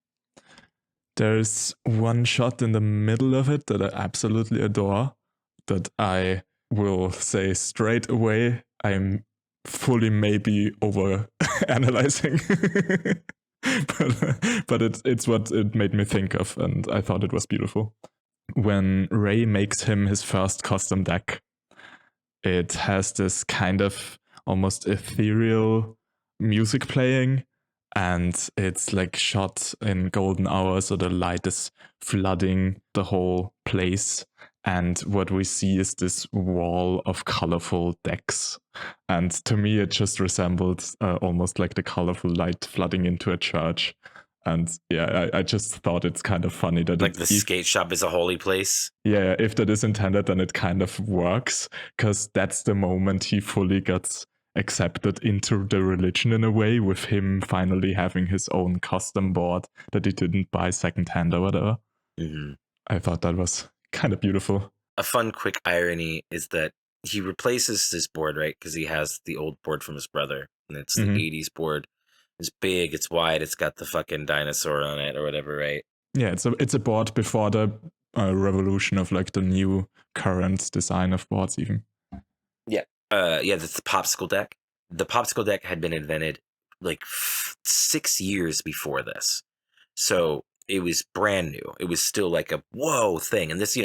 There's one shot in the middle of it that I absolutely adore, that I will say straight away I'm fully maybe over analyzing. but it's what it made me think of, and I thought it was beautiful. When Ray makes him his first custom deck, it has this kind of almost ethereal music playing, and it's like shot in golden hour, so the light is flooding the whole place. And what we see is this wall of colorful decks. And to me, it just resembled almost like the colorful light flooding into a church. And I just thought it's kind of funny that like the skate shop is a holy place. Yeah, if that is intended, then it kind of works, because that's the moment he fully gets accepted into the religion in a way, with him finally having his own custom board that he didn't buy secondhand or whatever. Mm-hmm. I thought that was kind of beautiful. A fun quick irony is that he replaces this board, right? Because he has the old board from his brother, and it's the 80s board. It's big, it's wide, it's got the fucking dinosaur on it or whatever, right? Yeah, it's a board before the revolution of like the new current design of boards even. Yeah. That's the popsicle deck. The popsicle deck had been invented like 6 years before this. So it was brand new. It was still like a whoa thing. And this,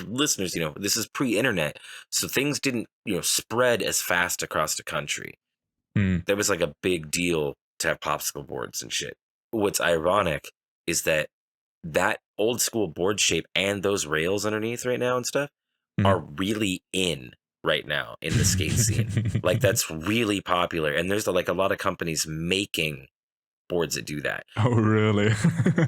listeners, this is pre-internet. So things didn't, spread as fast across the country. There was like a big deal to have popsicle boards and shit. What's ironic is that old school board shape and those rails underneath right now and stuff are really in right now in the skate scene. Like that's really popular. And there's like a lot of companies making boards that do that. Oh, really?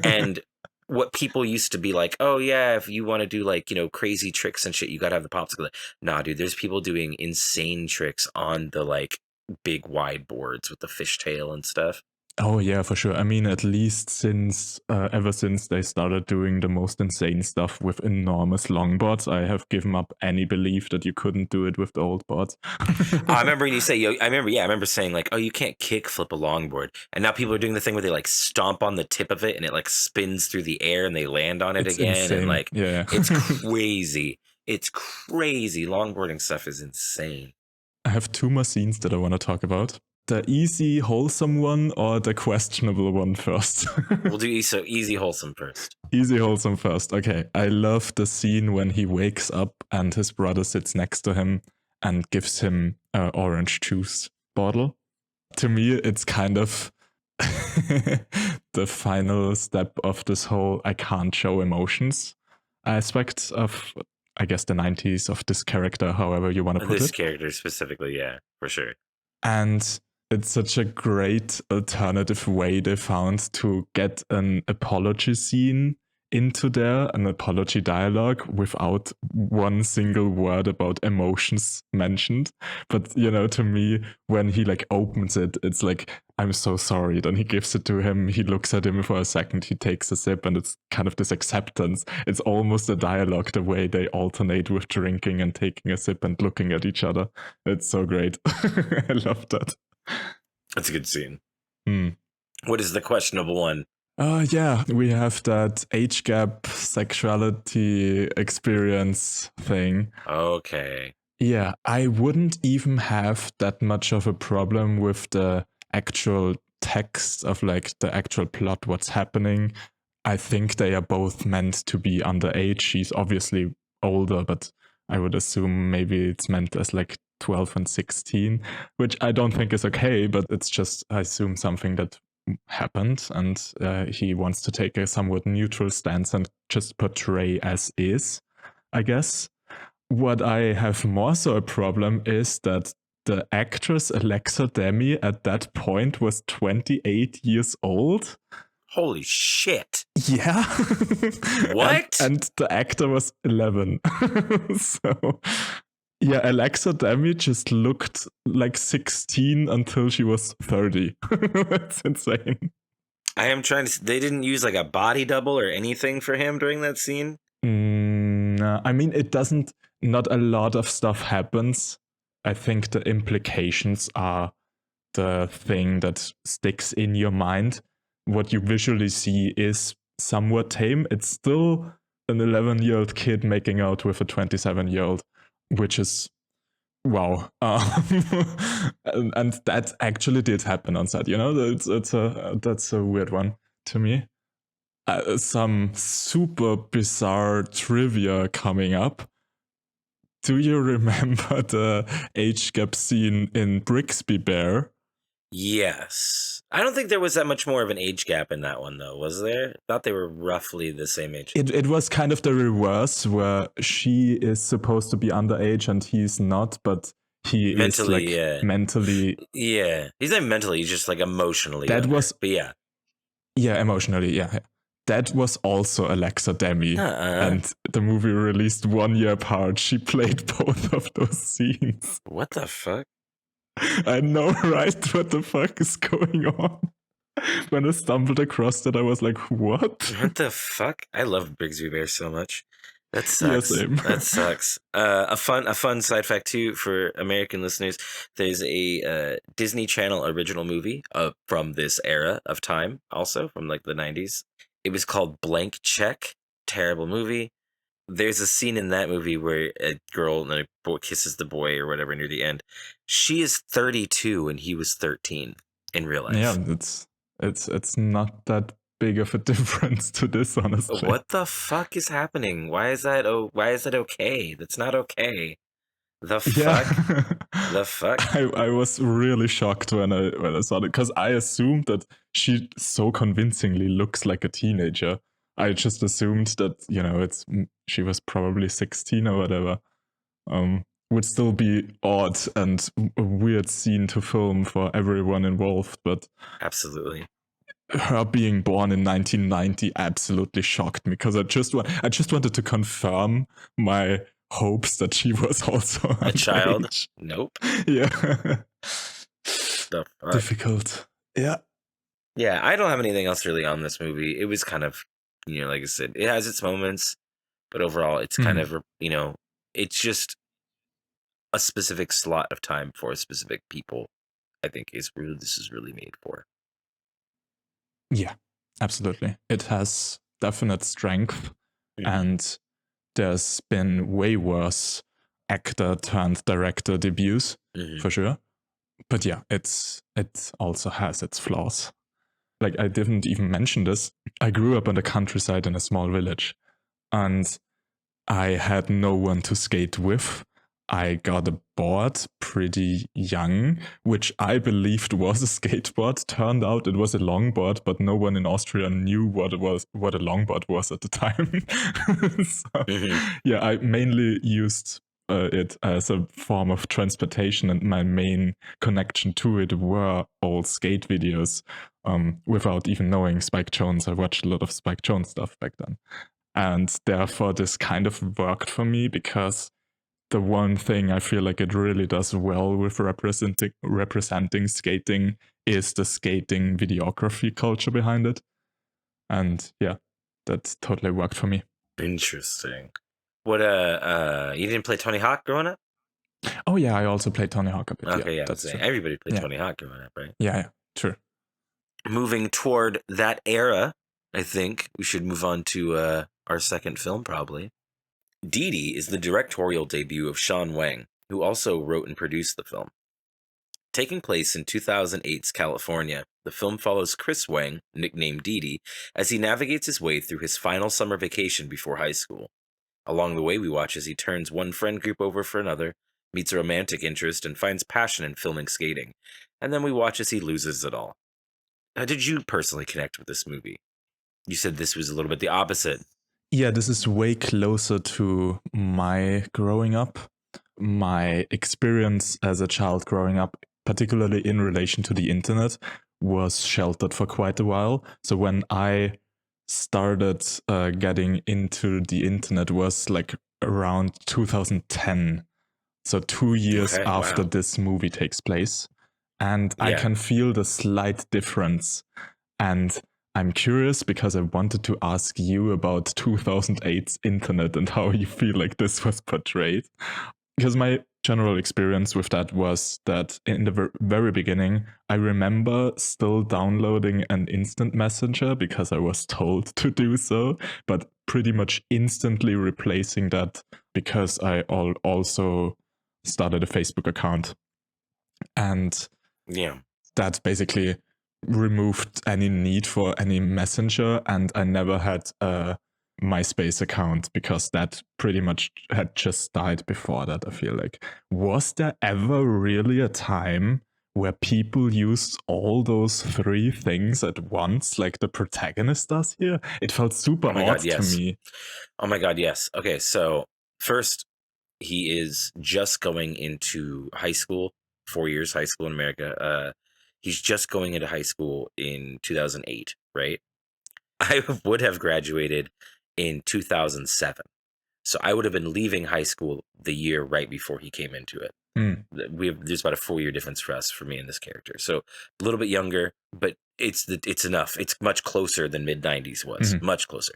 And what people used to be like, oh yeah, if you want to do like, crazy tricks and shit, you got to have the popsicle. Nah, dude, there's people doing insane tricks on the like big wide boards with the fishtail and stuff. Oh yeah, for sure. I mean, at least since ever since they started doing the most insane stuff with enormous longboards, I have given up any belief that you couldn't do it with the old boards. I remember you say, I remember saying like, oh, you can't kick flip a longboard, and now people are doing the thing where they like stomp on the tip of it and it like spins through the air and they land on it It's again, insane. and like, Yeah. it's crazy. It's crazy. Longboarding stuff is insane. I have two more scenes that I want to talk about. The easy, wholesome one or the questionable one first? We'll do easy, wholesome first. Easy, wholesome first. Okay. I love the scene when he wakes up and his brother sits next to him and gives him an orange juice bottle. To me, it's kind of the final step of this whole I can't show emotions aspect of, I guess, the 90s of this character, however you want to put it. This character specifically, yeah, for sure. And it's such a great alternative way they found to get an apology scene into there, an apology dialogue without one single word about emotions mentioned. But, you know, to me, when he like opens it, it's like, I'm so sorry. Then he gives it to him. He looks at him for a second. He takes a sip and it's kind of this acceptance. It's almost a dialogue, the way they alternate with drinking and taking a sip and looking at each other. It's so great. I love that. That's a good scene. Hmm. What is the questionable one? Yeah, we have that age gap sexuality experience thing. Okay. Yeah, I wouldn't even have that much of a problem with the actual text of like the actual plot, what's happening. I think they are both meant to be underage. She's obviously older, but I would assume maybe it's meant as like 12 and 16, which I don't think is okay, but it's just, I assume, something that happened, and he wants to take a somewhat neutral stance and just portray as is, I guess. What I have more so a problem is that the actress Alexa Demi at that point was 28 years old. Holy shit. Yeah. What? And the actor was 11. So, yeah, Alexa Demi just looked like 16 until she was 30. That's insane. I am trying to... They didn't use like a body double or anything for him during that scene? No, I mean, it doesn't... Not a lot of stuff happens. I think the implications are the thing that sticks in your mind. What you visually see is somewhat tame. It's still an 11-year-old kid making out with a 27-year-old, which is wow. And that actually did happen on set. You know, that's a weird one to me. Some super bizarre trivia coming up. Do you remember the age gap scene in Brixby Bear? Yes. I don't think there was that much more of an age gap in that one, though, was there? I thought they were roughly the same age. It was kind of the reverse, where she is supposed to be underage and he's not, but he mentally, is like yeah. mentally... Yeah. He's not mentally, he's just like emotionally. That younger. was... But yeah. Yeah, emotionally, yeah. That was also Alexa Demi. And the movie released 1 year apart. She played both of those scenes. What the fuck? I know, right? What the fuck is going on? When I stumbled across that, I was like, what? What the fuck? I love Brigsby Bear so much. That sucks. Yeah, same. That sucks. A fun side fact too for American listeners. There's a Disney Channel original movie from this era of time, also from like the 90s. It was called Blank Check. Terrible movie. There's a scene in that movie where a girl and a boy kisses the boy or whatever near the end. She is 32 and he was 13 in real life. Yeah, it's not that big of a difference to this, honestly. What the fuck is happening? Why is that okay? That's not okay. The fuck? Yeah. The fuck? I was really shocked when I saw it, because I assumed that she so convincingly looks like a teenager. I just assumed that, you know, she was probably 16 or whatever. Would still be odd and a weird scene to film for everyone involved, but absolutely. Her being born in 1990 absolutely shocked me, because I just wanted to confirm my hopes that she was also a child. age. Nope. Yeah. the fuck? difficult. Yeah. Yeah, I don't have anything else really on this movie. It was kind of, like I said, it has its moments, but overall, it's kind of, it's just a specific slot of time for specific people. I think this is really made for. Yeah, absolutely. It has definite strength, and there's been way worse actor turned director debuts for sure. But yeah, it also has its flaws. Like, I didn't even mention this. I grew up in the countryside in a small village, and I had no one to skate with. I got a board pretty young, which I believed was a skateboard. Turned out it was a longboard, but no one in Austria knew what a longboard was at the time. Yeah, I mainly used it as a form of transportation, and my main connection to it were old skate videos. Without even knowing Spike Jonze, I watched a lot of Spike Jonze stuff back then. And therefore, this kind of worked for me, because the one thing I feel like it really does well with representing skating is the skating videography culture behind it. And yeah, that totally worked for me. Interesting. What you didn't play Tony Hawk growing up? Oh yeah, I also played Tony Hawk a bit. Okay, yeah, that's true. everybody played Tony Hawk growing up, right? Yeah, true. Moving toward that era, I think we should move on to our second film, probably. Dìdi is the directorial debut of Sean Wang, who also wrote and produced the film. Taking place in 2008's California, the film follows Chris Wang, nicknamed Dìdi, as he navigates his way through his final summer vacation before high school. Along the way, we watch as he turns one friend group over for another, meets a romantic interest, and finds passion in filming skating. And then we watch as he loses it all. How did you personally connect with this movie? You said this was a little bit the opposite. Yeah, this is way closer to my growing up. My experience as a child growing up, particularly in relation to the internet, was sheltered for quite a while. So when I started getting into the internet was like around 2010. So 2 years after this movie takes place. And I can feel the slight difference. And I'm curious because I wanted to ask you about 2008's internet and how you feel like this was portrayed. Because my general experience with that was that in the very beginning, I remember still downloading an instant messenger because I was told to do so, but pretty much instantly replacing that because I also started a Facebook account. And that basically removed any need for any messenger, and I never had a MySpace account because that pretty much had just died before that, I feel like. Was there ever really a time where people used all those three things at once, like the protagonist does here? It felt super odd to me. Oh my god, yes. Okay, so first, he is just going into high school, 4 years high school in America. He's just going into high school in 2008, right? I would have graduated in 2007. So I would have been leaving high school the year right before he came into it. There's about a 4-year difference for me and this character. So a little bit younger, but it's enough. It's much closer than Mid90s was, much closer.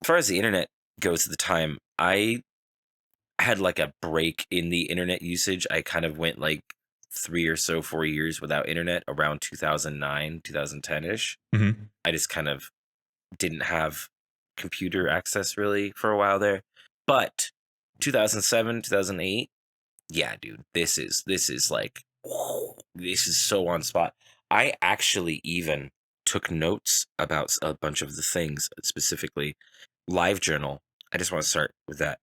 As far as the internet goes at the time, I had like a break in the internet usage. I kind of went like 4 years without internet around 2009, 2010-ish. I just kind of didn't have computer access really for a while there. But 2007, 2008, yeah, dude, this is like, whoa, this is so on spot. I actually even took notes about a bunch of the things, specifically LiveJournal. I just want to start with that.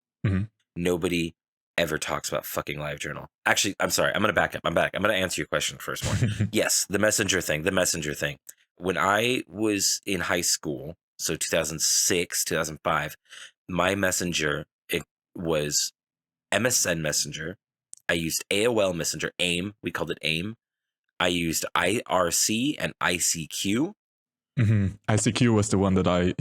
Nobody ever talks about fucking LiveJournal. Actually, I'm sorry. I'm going to back up. I'm going to answer your question first one. Yes, the messenger thing. When I was in high school, so 2006, 2005, my messenger, it was MSN Messenger. I used AOL Messenger, AIM. We called it AIM. I used IRC and ICQ. ICQ was the one that I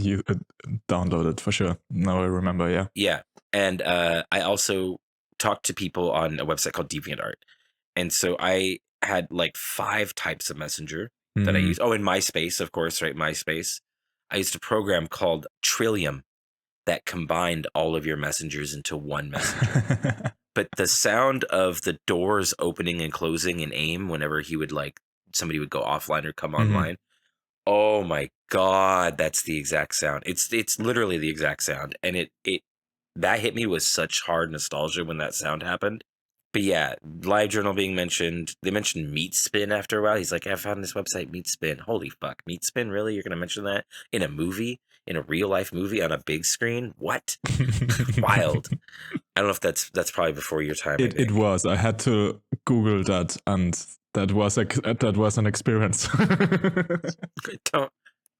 downloaded for sure. Now I remember, yeah. Yeah. And I also talked to people on a website called DeviantArt. And so I had like 5 types of messenger that I used. Oh, in MySpace, of course, right? MySpace. I used a program called Trillium that combined all of your messengers into one messenger. But the sound of the doors opening and closing in AIM whenever he would like somebody would go offline or come online. Oh my God, that's the exact sound. It's literally the exact sound. And it that hit me with such hard nostalgia when that sound happened. But yeah, LiveJournal being mentioned. They mentioned Meatspin after a while. He's like, I found this website, Meatspin. Holy fuck, Meatspin, really? You're gonna mention that in a movie? In a real life movie on a big screen? What? Wild. I don't know if that's probably before your time. It was. I had to Google that, and that was an experience.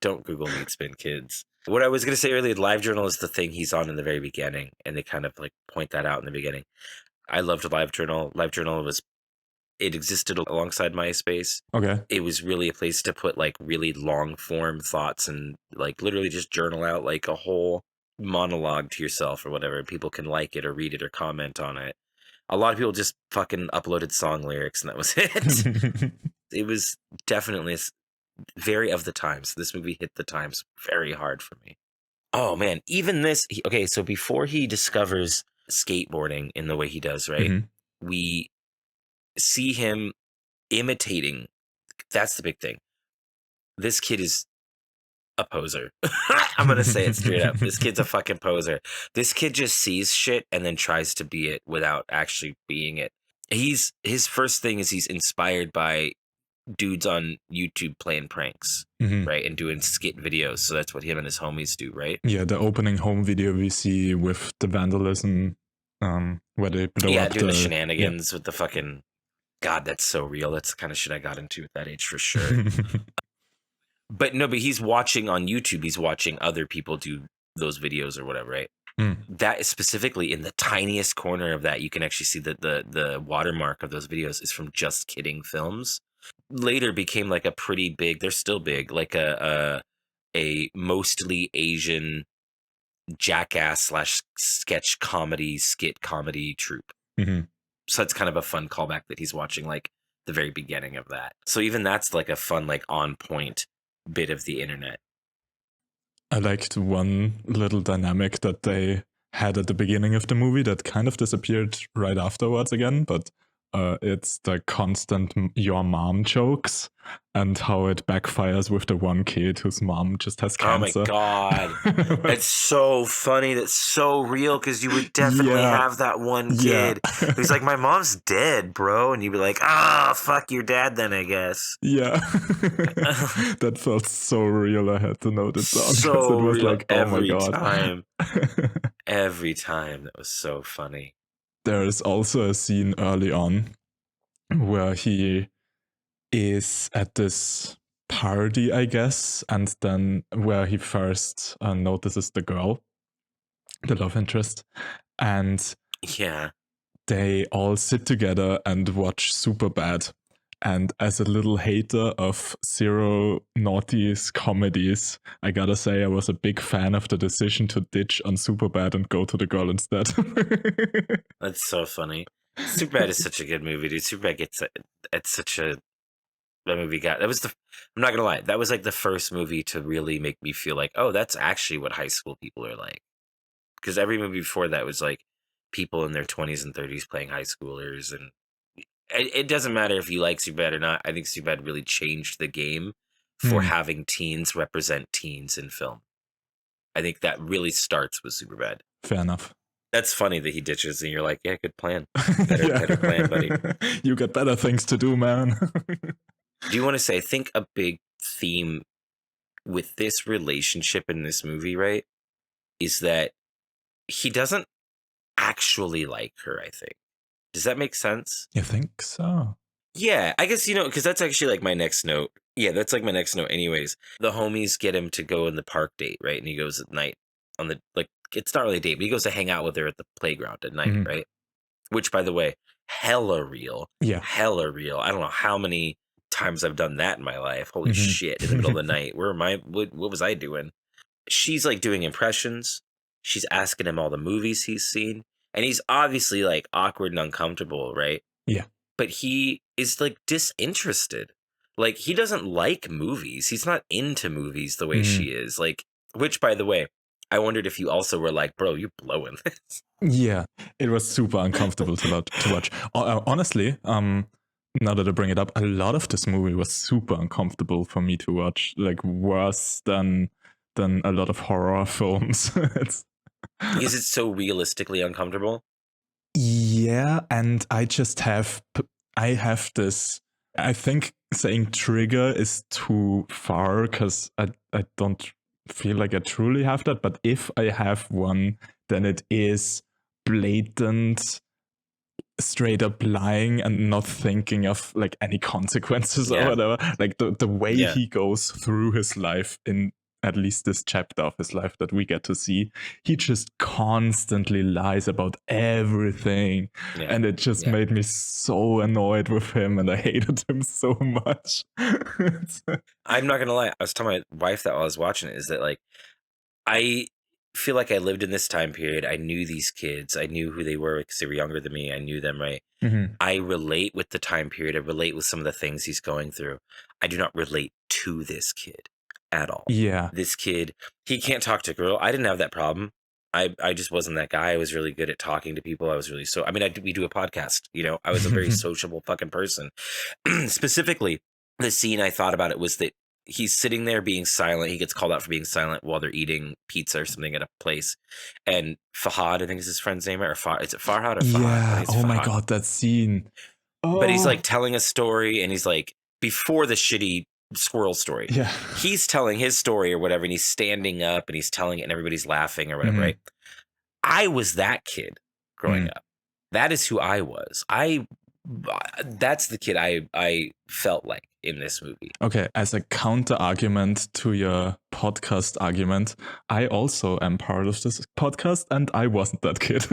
Don't Google Meatspin, kids. What I was gonna say earlier, LiveJournal is the thing he's on in the very beginning, and they kind of like point that out in the beginning. I loved LiveJournal. LiveJournal existed alongside MySpace. Okay. It was really a place to put like really long form thoughts and like literally just journal out like a whole monologue to yourself or whatever. People can like it or read it or comment on it. A lot of people just fucking uploaded song lyrics and that was it. It was definitely very of the times. This movie hit the times very hard for me. Oh man, even this. Okay, so before he discovers skateboarding in the way he does, right? We see him imitating. That's the big thing. This kid is a poser. I'm gonna say it straight up. This kid's a fucking poser. This kid just sees shit and then tries to be it without actually being it. His first thing is he's inspired by dudes on YouTube playing pranks, right, and doing skit videos. So that's what him and his homies do, right? Yeah, the opening home video we see with the vandalism, where they blow up doing the shenanigans with the fucking. God, that's so real. That's the kind of shit I got into at that age for sure. But he's watching on YouTube. He's watching other people do those videos or whatever, right? That is specifically in the tiniest corner of that. You can actually see that the watermark of those videos is from Just Kidding Films. Later became like a pretty big. They're still big, like a mostly Asian jackass / sketch comedy skit comedy troupe. So that's kind of a fun callback that he's watching like the very beginning of that. So even that's like a fun like on point bit of the internet. I liked one little dynamic that they had at the beginning of the movie that kind of disappeared right afterwards again, but it's the constant your mom jokes and how it backfires with the one kid whose mom just has cancer. Oh my God. It's so funny. That's so real because you would definitely have that one kid who's like, my mom's dead, bro. And you'd be like, fuck your dad then, I guess. Yeah. That felt so real. I had to note it down. So it was real like, oh my God. Time. Every time. That was so funny. There is also a scene early on where he is at this party, I guess, and then where he first notices the girl, the love interest, and they all sit together and watch Superbad. And as a little hater of zero naughties comedies, I gotta say I was a big fan of the decision to ditch on Superbad and go to the girl instead. That's so funny. Superbad is such a good movie, dude. Superbad gets at such a that movie got. That was I'm not gonna lie. That was like the first movie to really make me feel like, oh, that's actually what high school people are like. Because every movie before that was like people in their 20s and 30s playing high schoolers, and it doesn't matter if you like Superbad or not. I think Superbad really changed the game for having teens represent teens in film. I think that really starts with Superbad. Fair enough. That's funny that he ditches and you're like, yeah, good plan. Better plan, buddy. You got better things to do, man. Do you want to say, I think a big theme with this relationship in this movie, right, is that he doesn't actually like her, I think. Does that make sense? You think so? Yeah, I guess, because that's actually like my next note. Yeah, that's like my next note anyways. The homies get him to go on the park date, right? And he goes at night on the, like, it's not really a date, but he goes to hang out with her at the playground at night, right? Which, by the way, hella real. Yeah. Hella real. I don't know how many times I've done that in my life. Holy shit, in the middle of the night. Where am I? What was I doing? She's like doing impressions. She's asking him all the movies he's seen. And he's obviously like awkward and uncomfortable, right? Yeah. but he is like disinterested. Like, he doesn't like movies. He's not into movies the way she is. Like, which, by the way, I wondered if you also were like, bro, you're blowing this. Yeah, it was super uncomfortable to watch. Honestly, now that I bring it up, a lot of this movie was super uncomfortable for me to watch. Like, worse than a lot of horror films. Is it so realistically uncomfortable? Yeah, and I have this. I think saying trigger is too far because I don't feel like I truly have that. But if I have one, then it is blatant, straight up lying and not thinking of like any consequences or whatever. Like the way he goes through his life in at least this chapter of his life that we get to see, he just constantly lies about everything. And it just made me so annoyed with him, and I hated him so much. I'm not gonna lie, I was telling my wife that while I was watching it, is that like, I feel like I lived in this time period. I knew these kids. I knew who they were because they were younger than me. I knew them, right? I relate with the time period. I relate with some of the things he's going through. I do not relate to this kid at all. Yeah. This kid, he can't talk to a girl. I didn't have that problem. I just wasn't that guy. I was really good at talking to people. I was really we do a podcast, you know. I was a very sociable fucking person. Specifically, the scene I thought about it was that he's sitting there being silent. He gets called out for being silent while they're eating pizza or something at a place. And Fahad, I think is his friend's name, or is it Farhad or Fahad? Yeah. Oh Fahad. my God, that scene. But he's like telling a story, and he's like, before the shitty squirrel story. Yeah. He's telling his story or whatever, and he's standing up and he's telling it, and everybody's laughing or whatever, right? I was that kid growing up. That is who I was. That's the kid I felt like in this movie. Okay, as a counter argument to your podcast argument, I also am part of this podcast, and I wasn't that kid.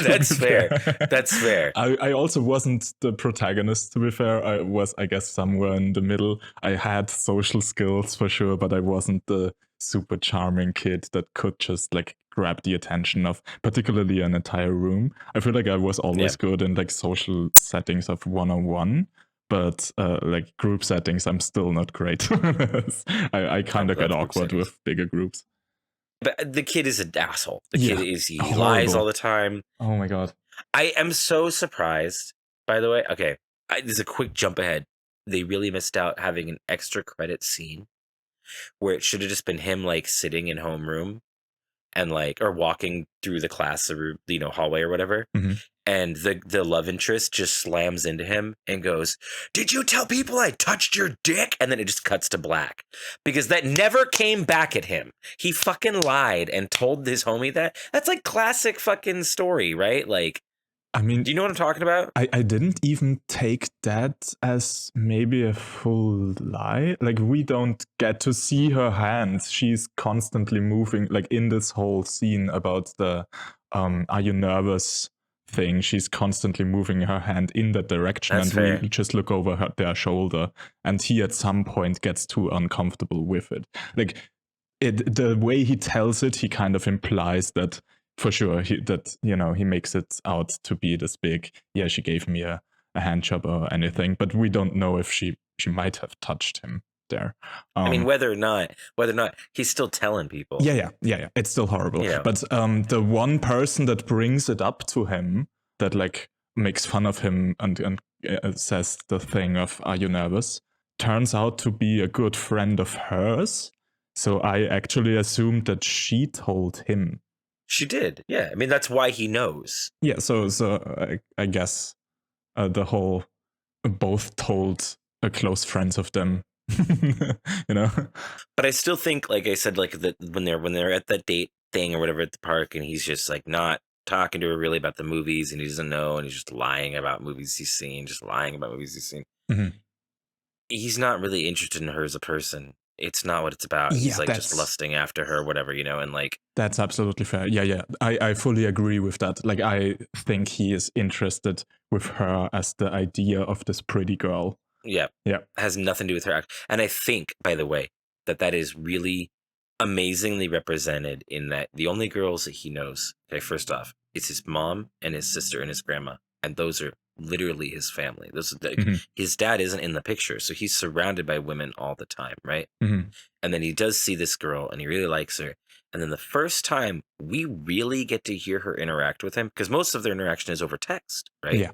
That's fair. That's fair. I also wasn't the protagonist, to be fair. I was, I guess, somewhere in the middle. I had social skills for sure, but I wasn't the super charming kid that could just like grab the attention of particularly an entire room. I feel like I was always good in like social settings of one-on-one, but like group settings, I'm still not great. I kind of get awkward with bigger groups. But the kid is an asshole. The kid is, he horrible. lies all the time. Oh my God. I am so surprised, by the way. Okay, there's a quick jump ahead. They really missed out having an extra credit scene where it should have just been him like sitting in homeroom and like, or walking through the classroom, you know, hallway or whatever. And the love interest just slams into him and goes, "Did you tell people I touched your dick?" And then it just cuts to black, because that never came back at him. He fucking lied and told his homie that. That's like classic fucking story, right? Like, I mean, do you know what I'm talking about? I didn't even take that as maybe a full lie. Like, we don't get to see her hands. She's constantly moving, like in this whole scene about the "are you nervous" thing. She's constantly moving her hand in that direction. That's and fair. we just look over their shoulder, and he at some point gets too uncomfortable with it. Like, the way he tells it, he kind of implies that for sure he makes it out to be this big, yeah, she gave me a hand job or anything, but we don't know if she might have touched him there. I mean, whether or not he's still telling people. Yeah, it's still horrible. Yeah. But the one person that brings it up to him, that like makes fun of him and says the thing of "are you nervous," turns out to be a good friend of hers. So I actually assumed that she told him. She did. Yeah. I mean, that's why he knows. Yeah, so I guess the whole both told close friends of them, you know. But I still think, like I said, like that when they're at that date thing or whatever at the park, and he's just like not talking to her really about the movies, and he doesn't know, and he's just lying about movies he's seen, He's not really interested in her as a person. It's not what it's about. He's like just lusting after her, whatever, you know, and like. That's absolutely fair. Yeah. I fully agree with that. Like, I think he is interested with her as the idea of this pretty girl. Yeah. Has nothing to do with her act. And I think, by the way, that is really amazingly represented in that the only girls that he knows, okay, first off, it's his mom and his sister and his grandma. and those are literally his family. Mhm. His dad isn't in the picture, so he's surrounded by women all the time, right? Mhm. And then he does see this girl, and he really likes her. And then the first time we really get to hear her interact with him, because most of their interaction is over text, right? Yeah.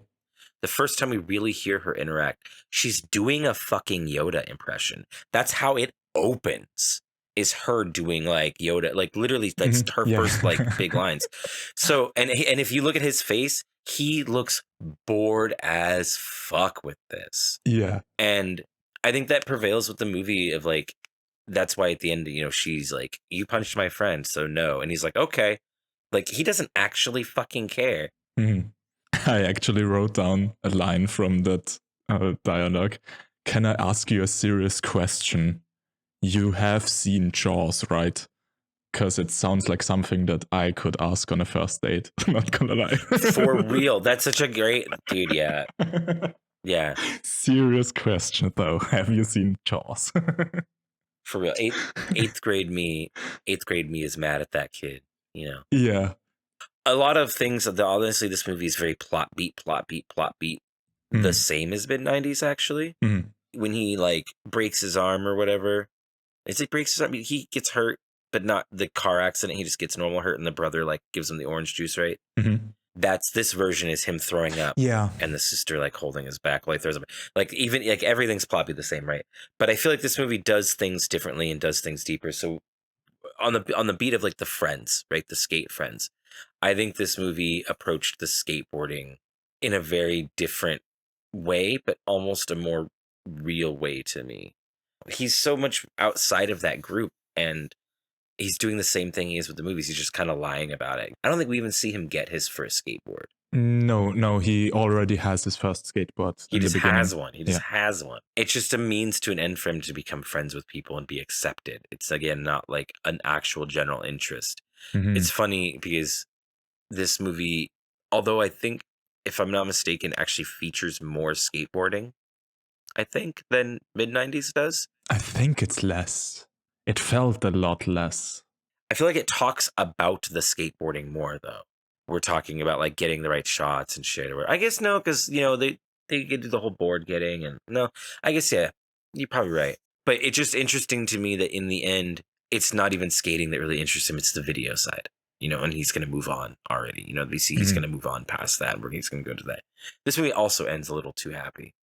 The first time we really hear her interact, she's doing a fucking Yoda impression. That's how it opens, is her doing like Yoda, like literally that's Mhm. her Yeah. first like big lines. So, and if you look at his face, he looks bored as fuck with this. Yeah. And I think that prevails with the movie of like, that's why at the end, you know, she's like, you punched my friend, so no. And he's like, okay. Like, he doesn't actually fucking care. Mhm. I actually wrote down a line from that dialogue. Can I ask you a serious question? You have seen Jaws, right? Because it sounds like something that I could ask on a first date. Not gonna lie. For real. That's such a great dude. Yeah. Yeah. Serious question though. Have you seen Jaws? For real. Eighth grade me is mad at that kid, you know. Yeah. A lot of things, honestly, this movie is very plot beat. The same as Mid90s, actually. Mhm. When he like breaks his arm or whatever. Is it breaks his arm? He gets hurt, but not the car accident. He just gets normal hurt, and the brother like gives him the orange juice, right? Mhm. That's this version is him throwing up. Yeah. And the sister like holding his back, like throws him, like even like everything's plotly the same, right? But I feel like this movie does things differently and does things deeper. So on the beat of like the friends, right, the skate friends, I think this movie approached the skateboarding in a very different way, but almost a more real way to me. He's so much outside of that group, and he's doing the same thing he is with the movies. He's just kind of lying about it. I don't think we even see him get his first skateboard. No, he already has his first skateboard. He in just the beginning. has one. He just has one. It's just a means to an end for him to become friends with people and be accepted. It's, again, not like an actual general interest. Mhm. It's funny because this movie, although I think, if I'm not mistaken, actually features more skateboarding, I think, than Mid90s does. I think it's less. It felt a lot less. I feel like it talks about the skateboarding more, though. We're talking about like getting the right shots and shit. Or I guess no, because you know they get do the whole board getting and no. I guess yeah, you're probably right. But it's just interesting to me that in the end, it's not even skating that really interests him. It's the video side, you know. And he's gonna move on already. You know, we see he's gonna move on past that. Where he's gonna go to that. This movie also ends a little too happy.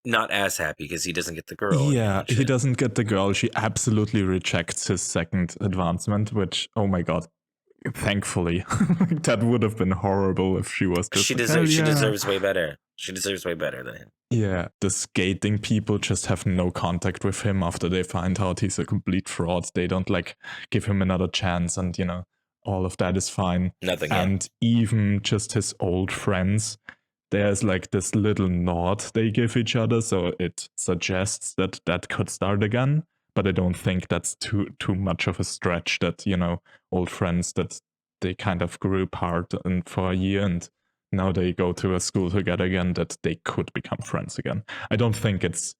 Not as happy because he doesn't get the girl. Yeah, he doesn't get the girl. She absolutely rejects his second advancement, which, oh my god, thankfully. That would have been horrible if she was just She like, deserves. "Hell She yeah." deserves way better. She deserves way better than him. Yeah, the skating people just have no contact with him after they find out he's a complete fraud. They don't like give him another chance, and you know, all of that is fine. Nothing. And even just his old friends, there's like this little nod they give each other, so it suggests that that could start again. But I don't think that's too much of a stretch. That, you know, old friends that they kind of grew apart and for a year, and now they go to a school together again, that they could become friends again. I don't think it's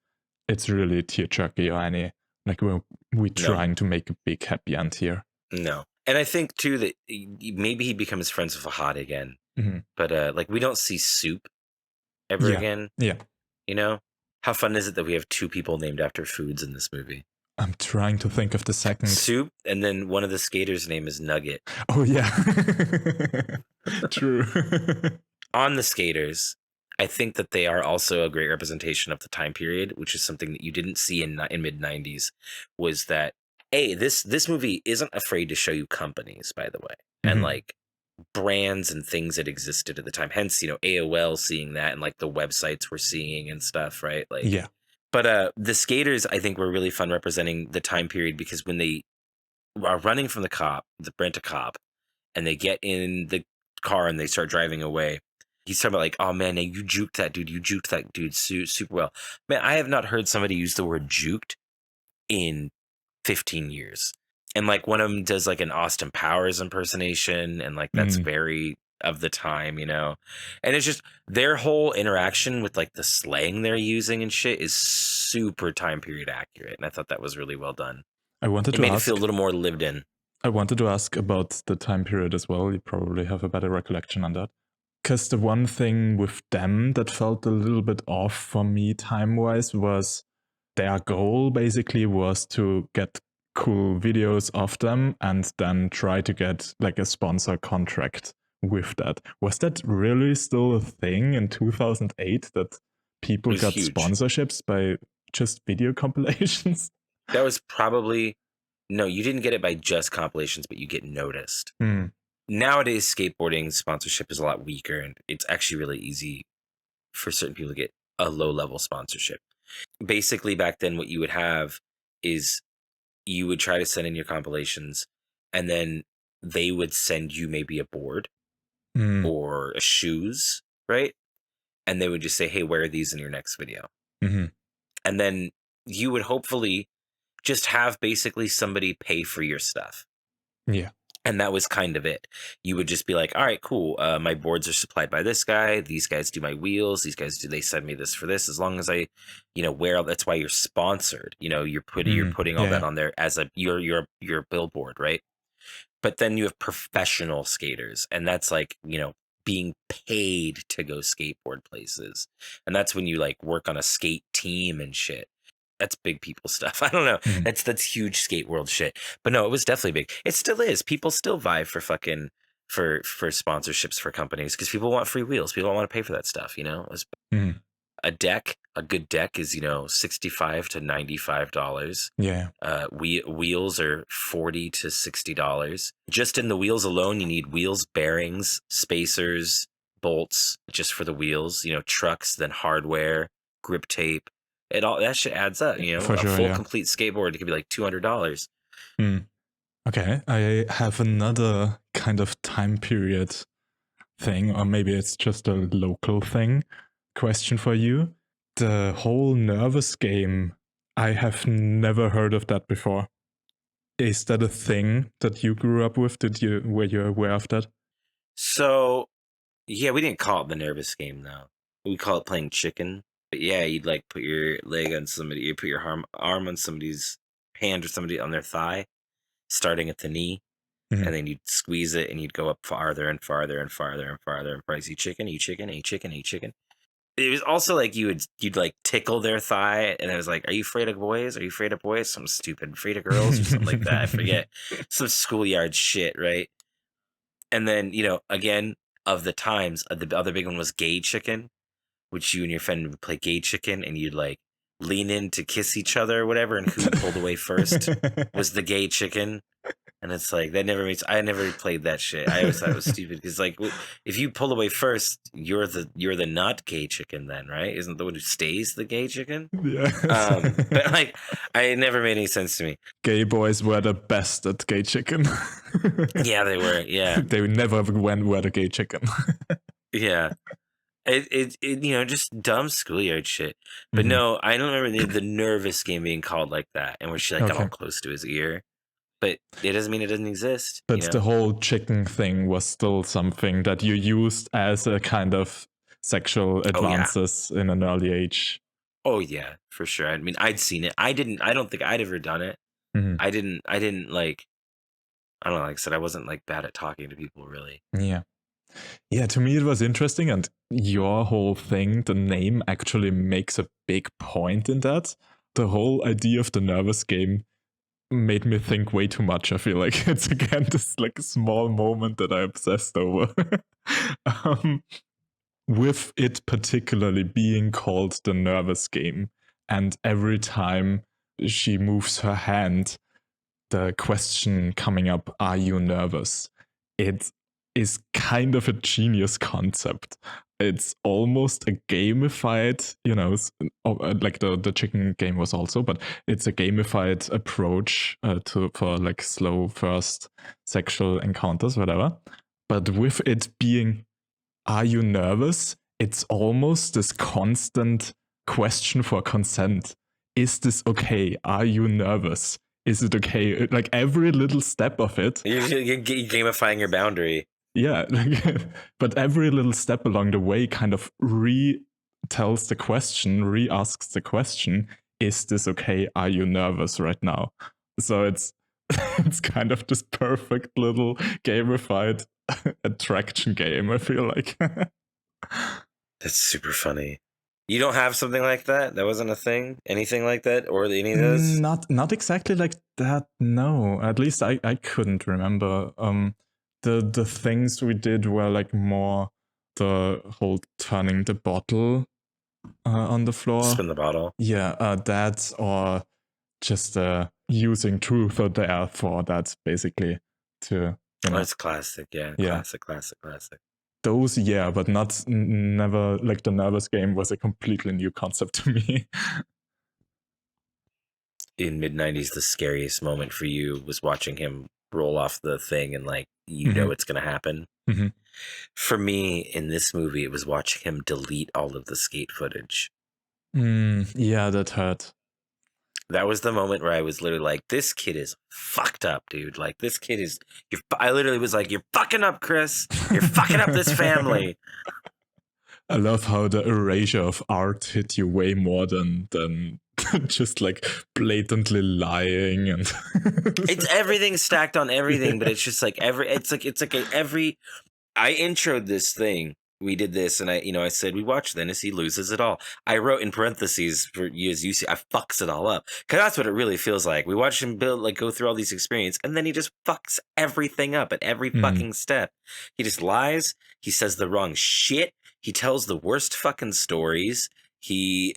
really tear-jerky or any like we're trying to make a big happy end here. No. And I think too that maybe he becomes friends with Fahad again. Mm-hmm. But like we don't see Soup ever again. Yeah. You know? How fun is it that we have two people named after foods in this movie? I'm trying to think of the second. Soup, and then one of the skaters' name is Nugget. Oh yeah. True. On the skaters, I think that they are also a great representation of the time period, which is something that you didn't see in Mid90s, was that this movie isn't afraid to show you companies, by the way, and like brands and things that existed at the time. Hence, you know, AOL seeing that and like the websites we're seeing and stuff, right? Like, yeah. But the skaters, I think, were really fun representing the time period, because when they are running from the cop, the rent-a-cop, and they get in the car and they start driving away, he's talking about like, oh man, you juked that dude super well. Man, I have not heard somebody use the word juked in 15 years. And like one of them does like an Austin Powers impersonation, and like that's very of the time, you know. And it's just their whole interaction with like the slang they're using and shit is super time period accurate, and I thought that was really well done. It made it feel a little more lived in. I wanted to ask about the time period as well. You probably have a better recollection on that. Because the one thing with them that felt a little bit off for me time-wise was their goal basically was to get cool videos of them and then try to get like a sponsor contract with that. Was that really still a thing in 2008 that people got huge. sponsorships by just video compilations? That was probably... No, you didn't get it by just compilations, but you get noticed. Nowadays, skateboarding sponsorship is a lot weaker, and it's actually really easy for certain people to get a low-level sponsorship. Basically, back then, what you would have is you would try to send in your compilations, and then they would send you maybe a board or shoes, right? And they would just say, hey, wear these in your next video. And then you would hopefully just have basically somebody pay for your stuff. Yeah. And that was kind of it. You would just be like, all right, cool. My boards are supplied by this guy. These guys do my wheels. These guys they send me this for this. As long as I, wear, that's why you're sponsored. You're putting all that on there as your billboard, right? But then you have professional skaters, and that's like, being paid to go skateboard places. And that's when you like work on a skate team and shit. That's big people stuff. I don't know. That's huge skate world shit. But no, it was definitely big. It still is. People still vie for fucking for sponsorships for companies because people want free wheels. People don't want to pay for that stuff. A good deck is $65 to $95. Yeah. Wheels are $40 to $60. Just in the wheels alone, you need wheels, bearings, spacers, bolts, just for the wheels. Trucks, then hardware, grip tape. That shit adds up, For sure, full complete skateboard, it could be like $200. Okay, I have another kind of time period thing, or maybe it's just a local thing. Question for you. The whole nervous game, I have never heard of that before. Is that a thing that you grew up with? Were you aware of that? So, yeah, we didn't call it the nervous game, though. We call it playing chicken. But yeah, you'd like put your leg on somebody, you put your arm on somebody's hand or somebody on their thigh, starting at the knee, and then you'd squeeze it and you'd go up farther and farther and farther and farther and farther. You chicken, you chicken, you chicken, you chicken. It was also like you'd like tickle their thigh, and I was like, "Are you afraid of boys? Are you afraid of boys? Some stupid afraid of girls or something like that." I forget, some schoolyard shit, right? And then again of the times, the other big one was gay chicken. Which you and your friend would play gay chicken, and you'd like lean in to kiss each other or whatever, and who pulled away first was the gay chicken. And it's like that never makes. I never played that shit. I always thought it was stupid because like if you pull away first, you're the not gay chicken then, right? Isn't the one who stays the gay chicken? Yeah. But like, it never made any sense to me. Gay boys were the best at gay chicken. Yeah, they were. Yeah, they never were the gay chicken. Yeah. It just dumb schoolyard shit. But no, I don't remember the nervous game being called like that, and where she like got all close to his ear. But it doesn't mean it doesn't exist. But the whole chicken thing was still something that you used as a kind of sexual advances in an early age. Oh yeah, for sure. I mean, I'd seen it. I don't think I'd ever done it. I didn't like. I don't know. Like I said, I wasn't like bad at talking to people, really. Yeah, to me it was interesting, and your whole thing, the name actually makes a big point in that. The whole idea of the nervous game made me think way too much. I feel like it's again this like small moment that I obsessed over. With it particularly being called the nervous game, and every time she moves her hand, the question coming up, are you nervous? It is kind of a genius concept. It's almost a gamified, like the chicken game was also, but it's a gamified approach for like slow first sexual encounters, whatever. But with it being, are you nervous? It's almost this constant question for consent. Is this okay? Are you nervous? Is it okay? Like every little step of it. You're gamifying your boundary. Yeah, but every little step along the way kind of re-asks the question, is this okay? Are you nervous right now? So it's kind of this perfect little gamified attraction game, I feel like. That's super funny. You don't have something like that? That wasn't a thing? Anything like that? Or any of those? Not exactly like that, no. At least I couldn't remember. The things we did were like more the whole turning the bottle on the floor. Spin the bottle. Yeah, that, or just using truth or dare for that, basically, to, you know. That's classic, yeah. Classic. Those, yeah, but never, like the nervous game was a completely new concept to me. In Mid90s, the scariest moment for you was watching him roll off the thing and like, you know it's going to happen. Mhm. For me, in this movie, it was watching him delete all of the skate footage. Yeah, that hurt. That was the moment where I was literally like, this kid is fucked up, dude. Like, this kid is... I literally was like, you're fucking up, Chris. You're fucking up this family. I love how the erasure of art hit you way more than just like blatantly lying, and it's everything stacked on everything, but it's just like every... I introed this thing. We did this, and I said, we watch Dennis, he loses it all. I wrote in parentheses for you, as you see, I fucks it all up. Because that's what it really feels like. We watch him go through all these experiences, and then he just fucks everything up at every fucking step. He just lies. He says the wrong shit. He tells the worst fucking stories. He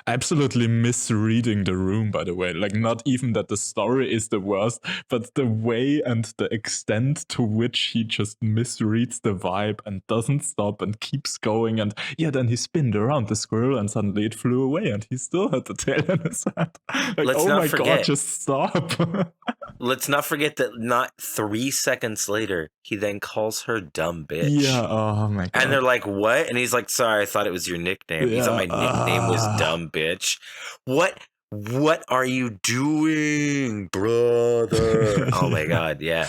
absolutely misreading the room, by the way. Like, not even that the story is the worst, but the way and the extent to which he just misreads the vibe and doesn't stop and keeps going. And yeah, then he spinned around the squirrel and suddenly it flew away and he still had the tail in his head. Like, Let's oh not my forget. God, just stop. Let's not forget that not 3 seconds later, he then calls her dumb bitch. Yeah, oh my God. And they're like, what? And he's like, sorry, I thought it was your nickname. He thought my nickname was dumb bitch. What are you doing, brother? Oh my God, yeah.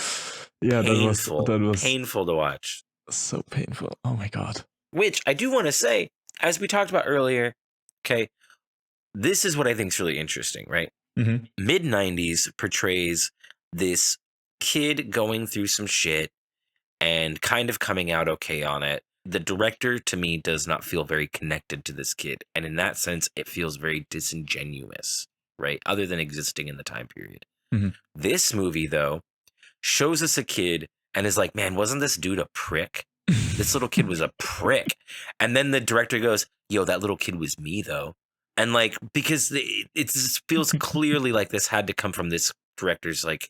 Yeah, Painful. that was painful to watch. so painful. Oh my God. Which I do want to say, as we talked about earlier, okay, this is what I think is really interesting, right? Mid90s portrays this kid going through some shit and kind of coming out okay on it. The director, to me, does not feel very connected to this kid. And in that sense, it feels very disingenuous, right? Other than existing in the time period. This movie, though, shows us a kid and is like, man, wasn't this dude a prick? This little kid was a prick. And then the director goes, yo, that little kid was me, though. And like, because it feels clearly like this had to come from this director's like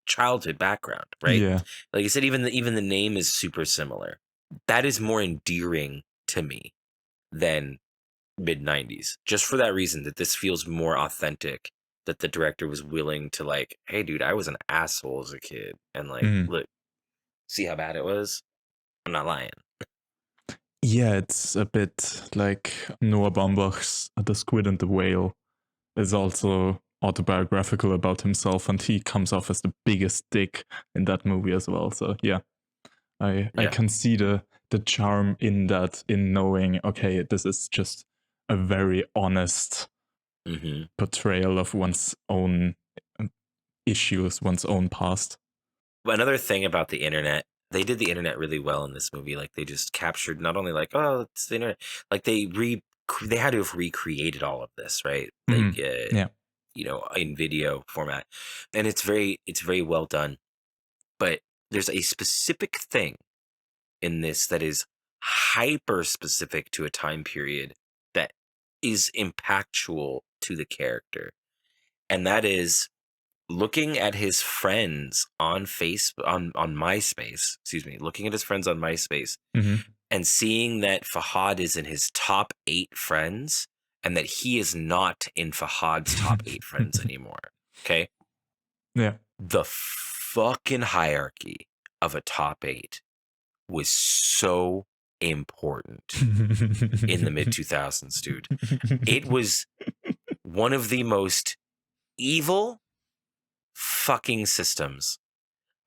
childhood background, right? Yeah. Like you said, even the name is super similar. That is more endearing to me than Mid90s, just for that reason, that this feels more authentic, that the director was willing to like, hey dude, I was an asshole as a kid, and like, look, see how bad it was? I'm not lying. Yeah, it's a bit like Noah Baumbach's The Squid and the Whale is also autobiographical about himself, and he comes off as the biggest dick in that movie as well. So yeah, I can see the charm in that, in knowing, okay, this is just a very honest portrayal of one's own issues, one's own past. Another thing about the internet, they did the internet really well in this movie. Like, they just captured not only like, oh, it's the internet, like they had to have recreated all of this, right? Like, you know, in video format, and it's very well done. But there's a specific thing in this that is hyper specific to a time period that is impactful to the character, and that is looking at his friends on MySpace, looking at his friends on MySpace and seeing that Fahad is in his top 8 friends and that he is not in Fahad's top 8 friends anymore. Okay? Yeah. The fucking hierarchy of a top 8 was so important in the mid-2000s, dude. It was one of the most evil fucking systems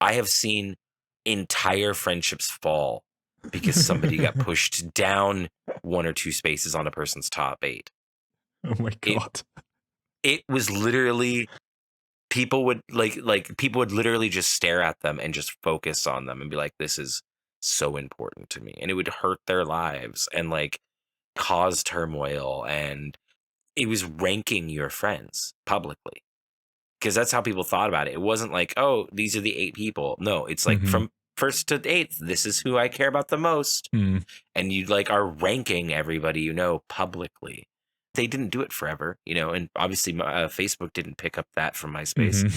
I have seen entire friendships fall because somebody got pushed down 1 or 2 spaces on a person's top 8. Oh my God. It was literally, people would like people would literally just stare at them and just focus on them and be like, this is so important to me, and it would hurt their lives and like cause turmoil, and it was ranking your friends publicly, because that's how people thought about it. It wasn't like, oh, these are the 8 people. No, it's like from first to 8th, this is who I care about the most. And you like are ranking everybody you know publicly. They didn't do it forever, you know, and obviously Facebook didn't pick up that from MySpace.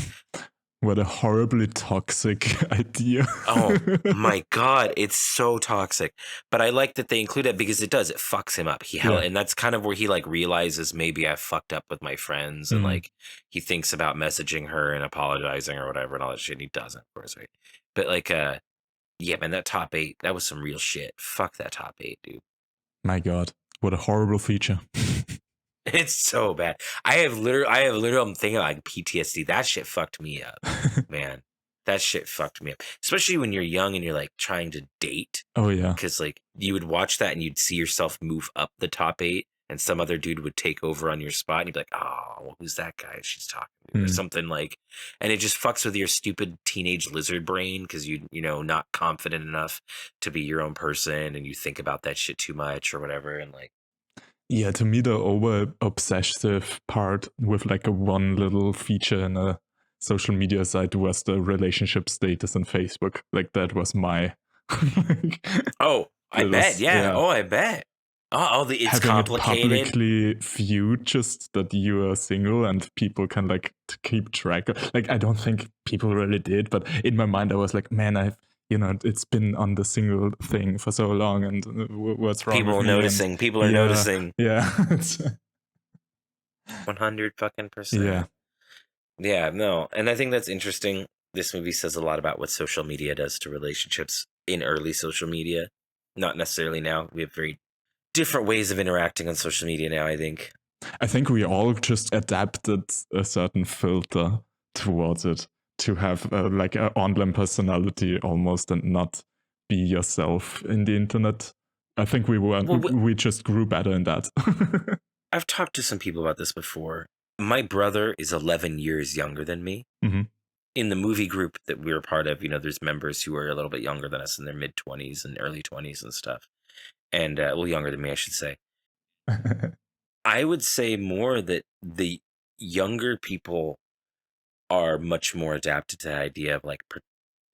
What a horribly toxic idea. Oh my God, it's so toxic. But I like that they include it because it fucks him up. And that's kind of where he like realizes maybe I fucked up with my friends, and like he thinks about messaging her and apologizing or whatever and all that shit. And he doesn't, of course, right? But like, yeah, man, that top 8, that was some real shit. Fuck that top 8, dude. My God, what a horrible feature. It's so bad. I have literally, I'm thinking like PTSD. That shit fucked me up, man. That shit fucked me up. Especially when you're young and you're like trying to date. Oh yeah. Because like you would watch that and you'd see yourself move up the top 8, and some other dude would take over on your spot, and you'd be like, oh, well, who's that guy she's talking to? Or something like, and it just fucks with your stupid teenage lizard brain because you know, not confident enough to be your own person, and you think about that shit too much or whatever, and like. Yeah, to me, the over-obsessive part with like a one little feature in a social media site was the relationship status on Facebook. Like that was my... Oh, I bet. Yeah. Oh, I bet. Oh, it's having complicated. It publicly viewed just that you are single and people can like keep track of... Like, I don't think people really did, but in my mind I was like, man, it's been on the single thing for so long, and what's wrong? People with are noticing. And, people are noticing. Yeah. 100 fucking %. Yeah. Yeah, no. And I think that's interesting. This movie says a lot about what social media does to relationships in early social media. Not necessarily now. We have very different ways of interacting on social media now, I think. I think we all just adapted a certain filter towards it, to have like an online personality almost, and not be yourself in the internet. I think we just grew better in that. I've talked to some people about this before. My brother is 11 years younger than me. In the movie group that we were part of, you know, there's members who are a little bit younger than us, in their mid-20s and early 20s and stuff. And, well, younger than me, I should say. I would say more that the younger people are much more adapted to the idea of like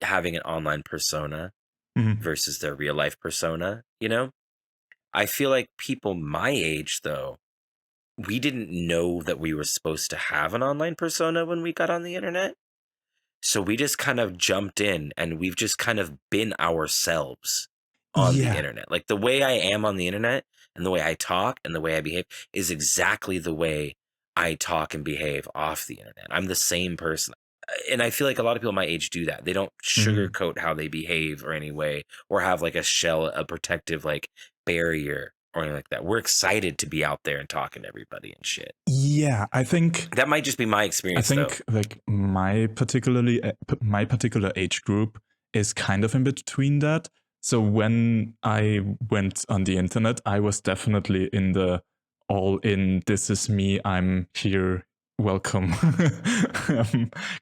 having an online persona versus their real life persona, you know? I feel like people my age, though, we didn't know that we were supposed to have an online persona when we got on the internet. So we just kind of jumped in, and we've just kind of been ourselves on the internet. Like the way I am on the internet and the way I talk and the way I behave is exactly the way I talk and behave off the internet. I'm the same person. And I feel like a lot of people my age do that. They don't sugarcoat how they behave or any way, or have like a protective like barrier or anything like that. We're excited to be out there and talking to everybody and shit. Yeah, I think that might just be my experience. I think like my particular age group is kind of in between that. So when I went on the internet, I was definitely in the all in, this is me, I'm here, welcome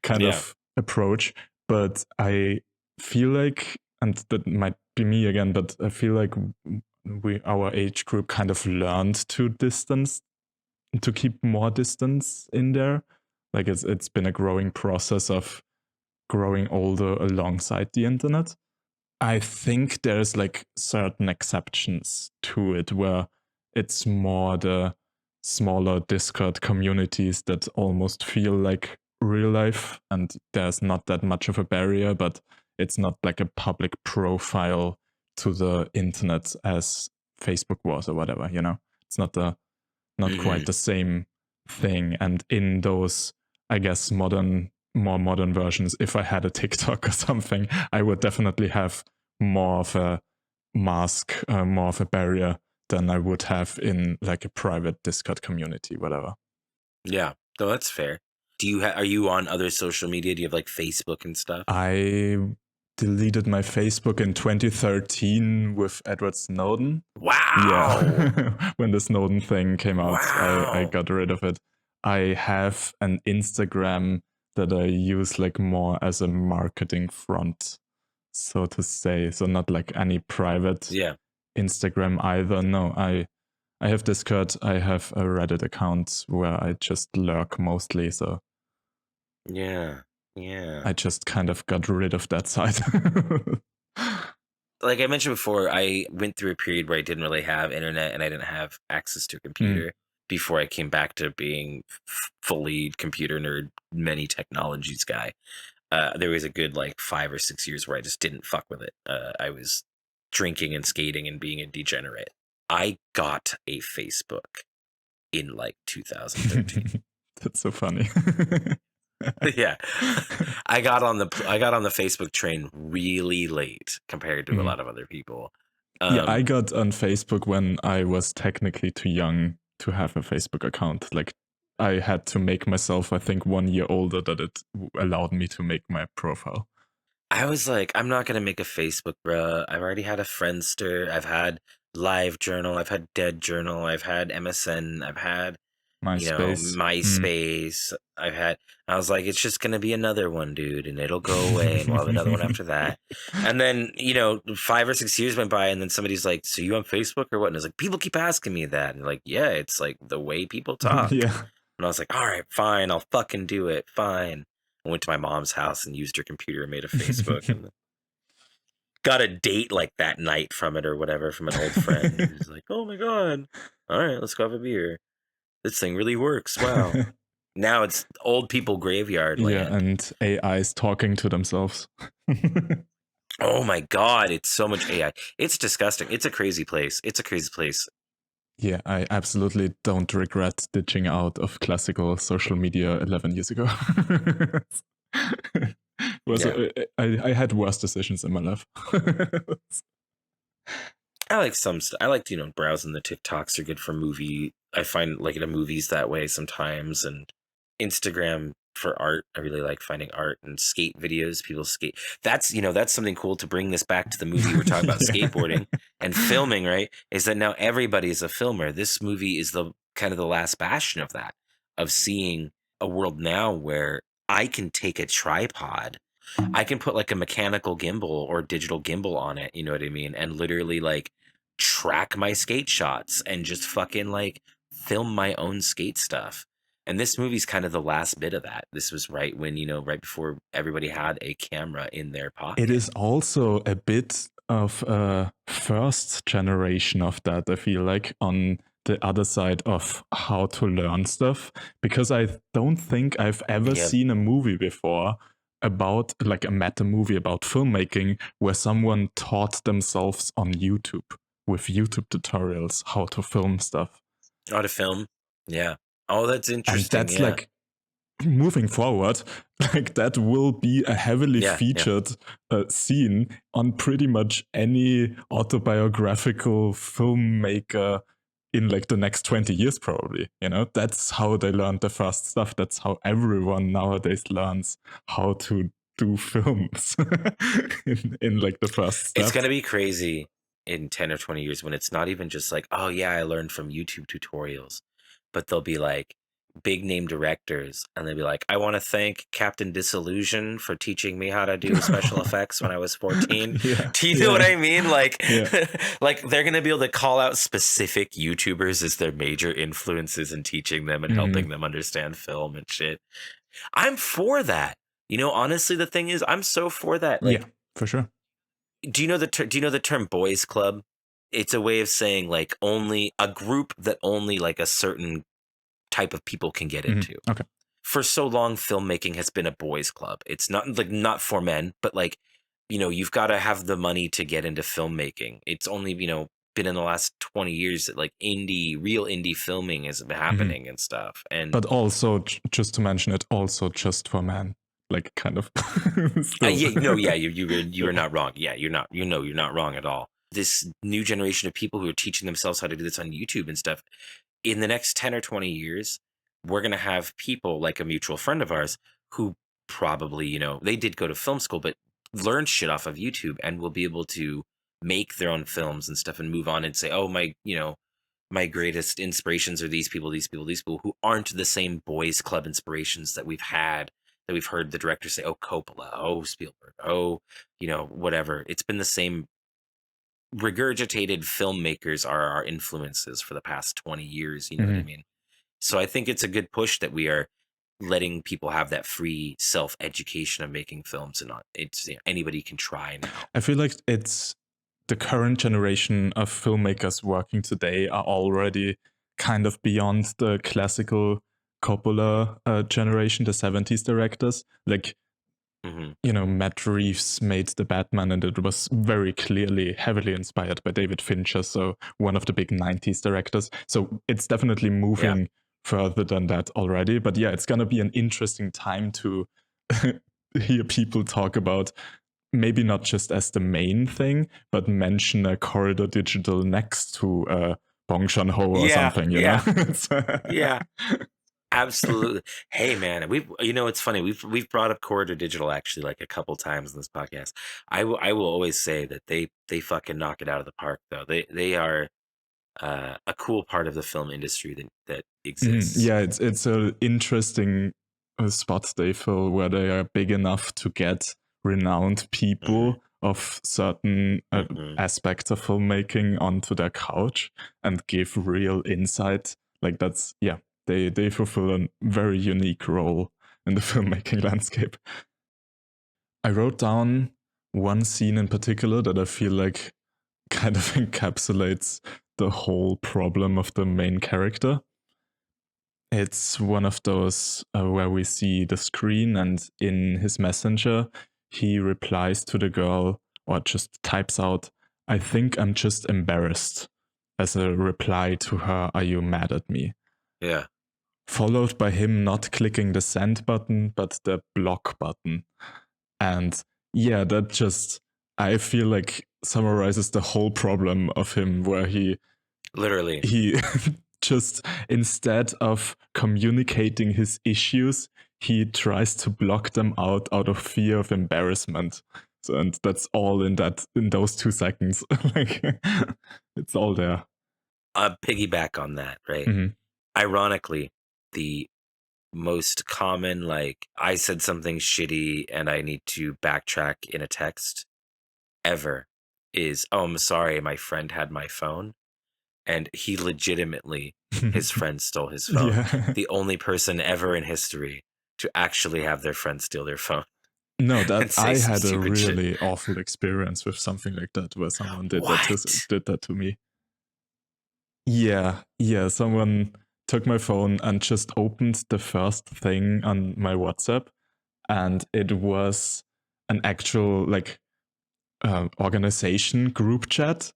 kind of approach. But I feel like, and that might be me again, but I feel like our age group kind of learned to keep more distance in there. Like it's been a growing process of growing older alongside the internet. I think there's like certain exceptions to it where it's more the smaller Discord communities that almost feel like real life, and there's not that much of a barrier, but it's not like a public profile to the internet as Facebook was or whatever, you know? It's not quite the same thing. And in those, I guess, more modern versions, if I had a TikTok or something, I would definitely have more of a mask, more of a barrier than I would have in like a private Discord community, whatever. Yeah, no, that's fair. Are you on other social media? Do you have like Facebook and stuff? I deleted my Facebook in 2013 with Edward Snowden. Wow. Yeah. When the Snowden thing came out, wow. I got rid of it. I have an Instagram that I use like more as a marketing front. so to say. So not like any private Yeah. Instagram either. No, I have Discord. I have a Reddit account where I just lurk mostly. So Yeah. I just kind of got rid of that side. Like I mentioned before, I went through a period where I didn't really have internet and I didn't have access to a computer before I came back to being fully computer nerd, many technologies guy. There was a good like 5 or 6 years where I just didn't fuck with it. I was drinking and skating and being a degenerate. I got a Facebook in like 2013. That's so funny. Yeah, I got on the Facebook train really late compared to a lot of other people. Yeah, I got on Facebook when I was technically too young to have a Facebook account. Like, I had to make myself, I think, 1 year older that it allowed me to make my profile. I was like, I'm not gonna make a Facebook, bruh. I've already had a Friendster. I've had LiveJournal. I've had Dead Journal. I've had MSN. I've had MySpace. MySpace. I was like, it's just gonna be another one, dude, and it'll go away, and we'll have another one after that. And then 5 or 6 years went by, and then somebody's like, "So you on Facebook or what?" And it's like, people keep asking me that, and like, yeah, it's like the way people talk. Yeah. And I was like, all right, fine, I'll fucking do it, fine. I went to my mom's house and used her computer and made a Facebook, and got a date like that night from it or whatever from an old friend who's like, "Oh my god, all right, let's go have a beer. This thing really works. Wow." Now it's old people graveyard land. Yeah, and AIs talking to themselves. Oh my god, it's so much AI. It's disgusting. It's a crazy place. Yeah, I absolutely don't regret ditching out of classical social media 11 years ago. I had worse decisions in my life. I like some stuff. I like, browsing the TikToks are good for movie. I find like the movies that way sometimes, and Instagram for art. I really like finding art and skate videos. People skate. That's something cool to bring this back to the movie we're talking about skateboarding and filming, right? Is that now everybody is a filmer. This movie is the kind of the last bastion of that, of seeing a world now where I can take a tripod. I can put like a mechanical gimbal or digital gimbal on it, you know what I mean? And literally like track my skate shots and just fucking like film my own skate stuff. And this movie's kind of the last bit of that. This was right when, right before everybody had a camera in their pocket. It is also a bit of a first generation of that, I feel like, on the other side of how to learn stuff. Because I don't think I've ever seen a movie before about, like a meta movie about filmmaking, where someone taught themselves on YouTube with YouTube tutorials how to film stuff. How to film? Yeah. Oh, that's interesting. And that's like, moving forward, like that will be a heavily featured scene on pretty much any autobiographical filmmaker in like the next 20 years probably. That's how they learned the first stuff. That's how everyone nowadays learns how to do films in like the first step. It's gonna be crazy in 10 or 20 years when it's not even just like, oh yeah, I learned from YouTube tutorials, but they'll be like big name directors, and they'll be like, I want to thank Captain Disillusion for teaching me how to do special effects when I was 14. Do you know what I mean? Like, like they're gonna be able to call out specific YouTubers as their major influences in teaching them and helping them understand film and shit. I'm for that. Honestly, the thing is, I'm so for that. Like, yeah, for sure. Do you know the term boys club? It's a way of saying like only a group that only like a certain type of people can get into. Okay. For so long, filmmaking has been a boys club. It's not for men, but like, you've got to have the money to get into filmmaking. It's only, been in the last 20 years that like real indie filming is happening and stuff. But also, just to mention it, also just for men. Like kind of. You are not wrong. Yeah, you're not wrong at all. This new generation of people who are teaching themselves how to do this on YouTube and stuff, in the next 10 or 20 years, we're going to have people like a mutual friend of ours who probably, they did go to film school, but learned shit off of YouTube and will be able to make their own films and stuff and move on and say, oh, my greatest inspirations are these people who aren't the same boys club inspirations that we've had that we've heard the director say, oh, Coppola, oh, Spielberg, oh, whatever. It's been the same regurgitated filmmakers are our influences for the past 20 years. You know what I mean? So I think it's a good push that we are letting people have that free self-education of making films, and not it's anybody can try now. I feel like it's the current generation of filmmakers working today are already kind of beyond the classical Coppola generation, the 70s directors. Like, Matt Reeves made The Batman, and it was very clearly heavily inspired by David Fincher, so one of the big 90s directors. So it's definitely moving further than that already. But yeah, it's going to be an interesting time to hear people talk about, maybe not just as the main thing, but mention a Corridor Digital next to Bong Joon-ho or something, you know? Yeah. Absolutely. Hey man, it's funny. We've brought up Corridor Digital actually like a couple times in this podcast. I will always say that they fucking knock it out of the park though. They are a cool part of the film industry that exists. Yeah, it's an interesting spot they fill where they are big enough to get renowned people of certain aspects of filmmaking onto their couch and give real insight. Like that's They fulfill a very unique role in the filmmaking landscape. I wrote down one scene in particular that I feel like kind of encapsulates the whole problem of the main character. It's one of those where we see the screen, and in his messenger, he replies to the girl, or just types out, "I think I'm just embarrassed," as a reply to her, "Are you mad at me?" Yeah. Followed by him not clicking the send button, but the block button. And yeah, that just, I feel like, summarizes the whole problem of him, where he just, instead of communicating his issues, he tries to block them out of fear of embarrassment. So, and that's all in those 2 seconds. Like, it's all there. Piggyback on that, right? Ironically, the most common, like, I said something shitty and I need to backtrack in a text ever is, "Oh, I'm sorry, my friend had my phone." And he legitimately, his friend stole his phone. Yeah. The only person ever in history to actually have their friend steal their phone. No, that I had a really awful experience with something like that, where someone did that to me. Yeah, someone took my phone and just opened the first thing on my WhatsApp, and it was an actual organization group chat,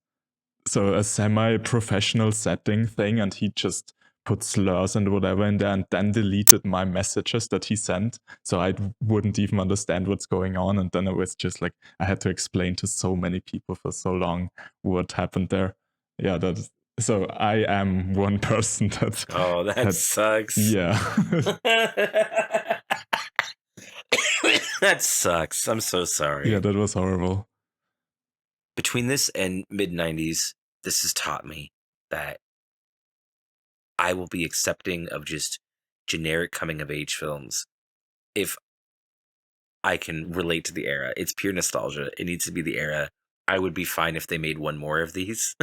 so a semi-professional setting thing, and he just put slurs and whatever in there and then deleted my messages that he sent, so I wouldn't even understand what's going on. And then it was just like I had to explain to so many people for so long what happened there. Yeah, so I am one person that... Oh, that sucks. Yeah. That sucks. I'm so sorry. Yeah, that was horrible. Between this and Mid90s, this has taught me that I will be accepting of just generic coming-of-age films if I can relate to the era. It's pure nostalgia. It needs to be the era. I would be fine if they made one more of these.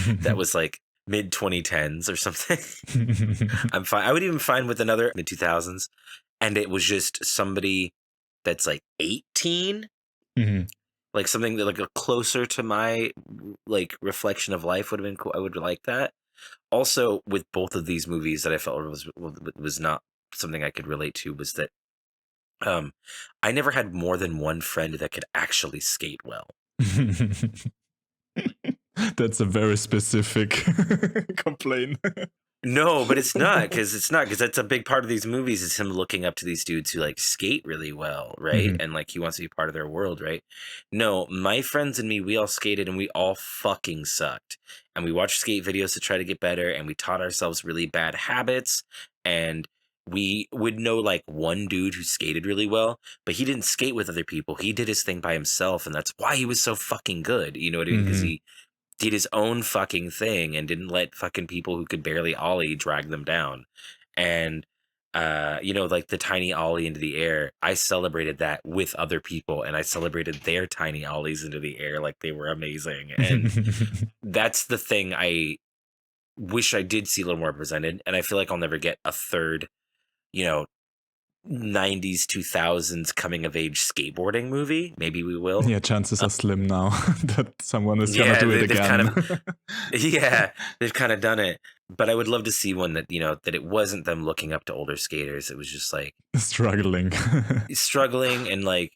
That was like mid-2010s or something. I'm fine. I would even fine with another mid-2000s. And it was just somebody that's like 18. Like something that like a closer to my like reflection of life would have been cool. I would like that. Also, with both of these movies that I felt was not something I could relate to was that I never had more than one friend that could actually skate well. That's a very specific complaint. No, but it's not, because that's a big part of these movies is him looking up to these dudes who like skate really well, right? And like he wants to be part of their world, right? No, my friends and me, we all skated and we all fucking sucked. And we watched skate videos to try to get better, and we taught ourselves really bad habits, and we would know like one dude who skated really well, but he didn't skate with other people. He did his thing by himself, and that's why he was so fucking good. You know what I mean? Because he did his own fucking thing and didn't let fucking people who could barely ollie drag them down. And like the tiny ollie into the air. I celebrated that with other people, and I celebrated their tiny ollies into the air like they were amazing. And that's the thing I wish I did see a little more represented. And I feel like I'll never get a third, 90s 2000s coming of age skateboarding movie. Maybe we will. Yeah, chances are slim now that someone is gonna do it again. They've kind of done it. But I would love to see one that that it wasn't them looking up to older skaters. It was just like struggling and like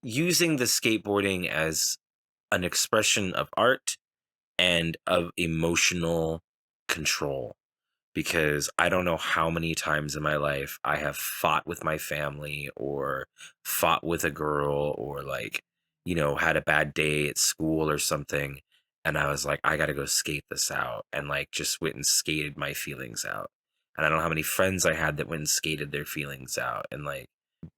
using the skateboarding as an expression of art and of emotional control. Because I don't know how many times in my life I have fought with my family or fought with a girl or like, had a bad day at school or something. And I was like, I got to go skate this out, and like just went and skated my feelings out. And I don't know how many friends I had that went and skated their feelings out. And like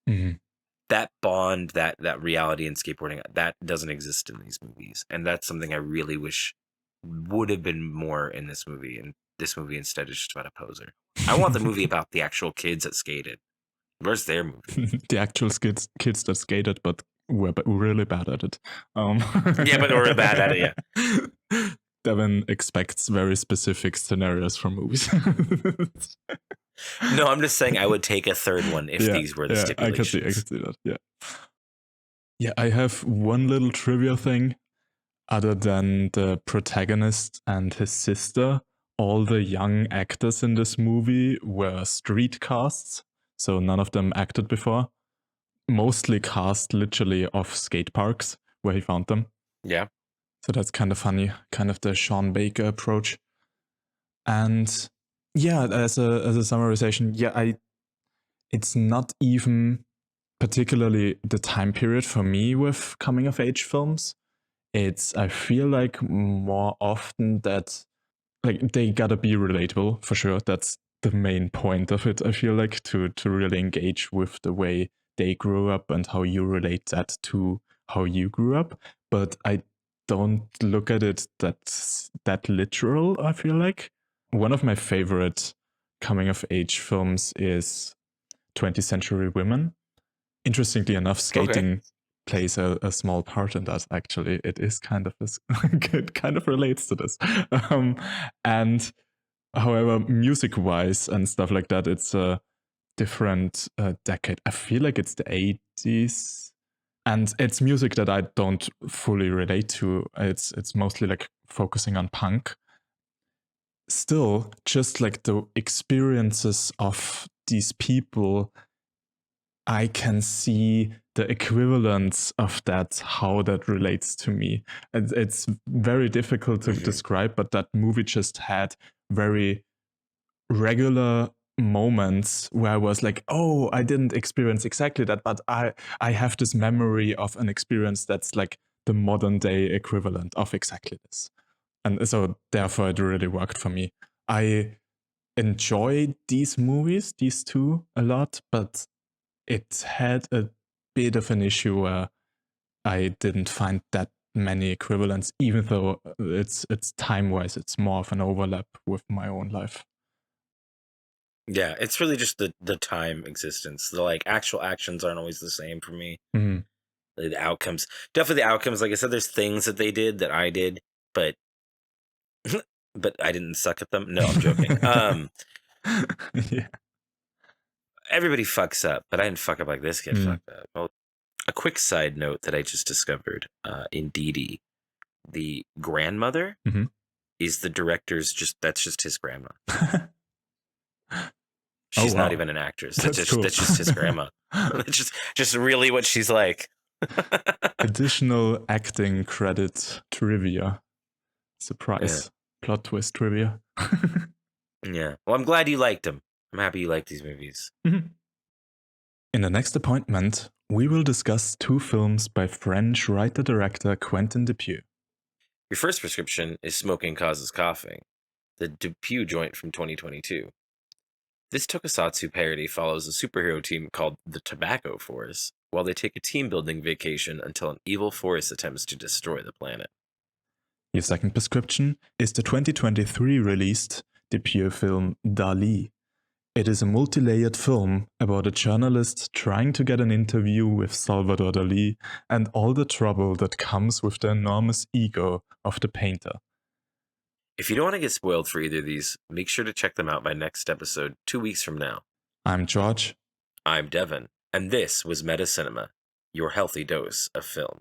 that bond, that reality in skateboarding, that doesn't exist in these movies. And that's something I really wish would have been more in this movie. And this movie instead is just about a poser. I want the movie about the actual kids that skated. Where's their movie? The actual kids that skated, but were really bad at it. Yeah, but we're bad at it, yeah. Devyn expects very specific scenarios from movies. No, I'm just saying I would take a third one if these were the stipulations. I can see that, yeah. Yeah, I have one little trivia thing. Other than the protagonist and his sister, all the young actors in this movie were street casts, so none of them acted before. Mostly cast literally off skate parks where he found them. Yeah. So that's kind of funny, kind of the Sean Baker approach. And yeah, as a summarization, it's not even particularly the time period for me with coming of age films. I feel like more often that like they gotta be relatable for sure. That's the main point of it. I feel like to really engage with the way they grew up and how you relate that to how you grew up. But I don't look at it that literal. I feel like one of my favorite coming of age films is 20th Century Women. Interestingly enough, skating plays a small part in that. Actually, it is kind of it kind of relates to this. And however, music-wise and stuff like that, it's a different decade. I feel like it's the 80s, and it's music that I don't fully relate to. It's mostly like focusing on punk. Still, just like the experiences of these people, I can see the equivalence of that, how that relates to me. And it's very difficult to describe, but that movie just had very regular moments where I was like, oh, I didn't experience exactly that, but I have this memory of an experience that's like the modern day equivalent of exactly this. And so therefore it really worked for me. I enjoy these movies, these two, a lot, but it had a bit of an issue where I didn't find that many equivalents, even though it's time-wise, it's more of an overlap with my own life. Yeah, it's really just the time existence. The like actual actions aren't always the same for me. Mm-hmm. The outcomes, definitely the outcomes. Like I said, there's things that they did that I did, but I didn't suck at them. No, I'm joking. Yeah. Everybody fucks up, but I didn't fuck up like this kid fucked up. Well, a quick side note that I just discovered in Dìdi, the grandmother is the director's that's just his grandma. She's not even an actress. That's just his grandma. That's just really what she's like. Additional acting credit trivia. Surprise. Yeah. Plot twist trivia. Yeah. Well, I'm glad you liked them. I'm happy you like these movies. In the next appointment, we will discuss two films by French writer-director Quentin Dupieux. Your first prescription is Smoking Causes Coughing, the Dupieux joint from 2022. This tokusatsu parody follows a superhero team called the Tobacco Force while they take a team-building vacation until an evil force attempts to destroy the planet. Your second prescription is the 2023 released Dupieux film Daaaaálí. It is a multi-layered film about a journalist trying to get an interview with Salvador Dali and all the trouble that comes with the enormous ego of the painter. If you don't want to get spoiled for either of these, make sure to check them out by next episode 2 weeks from now. I'm George. I'm Devyn, and this was Medicinema, your healthy dose of film.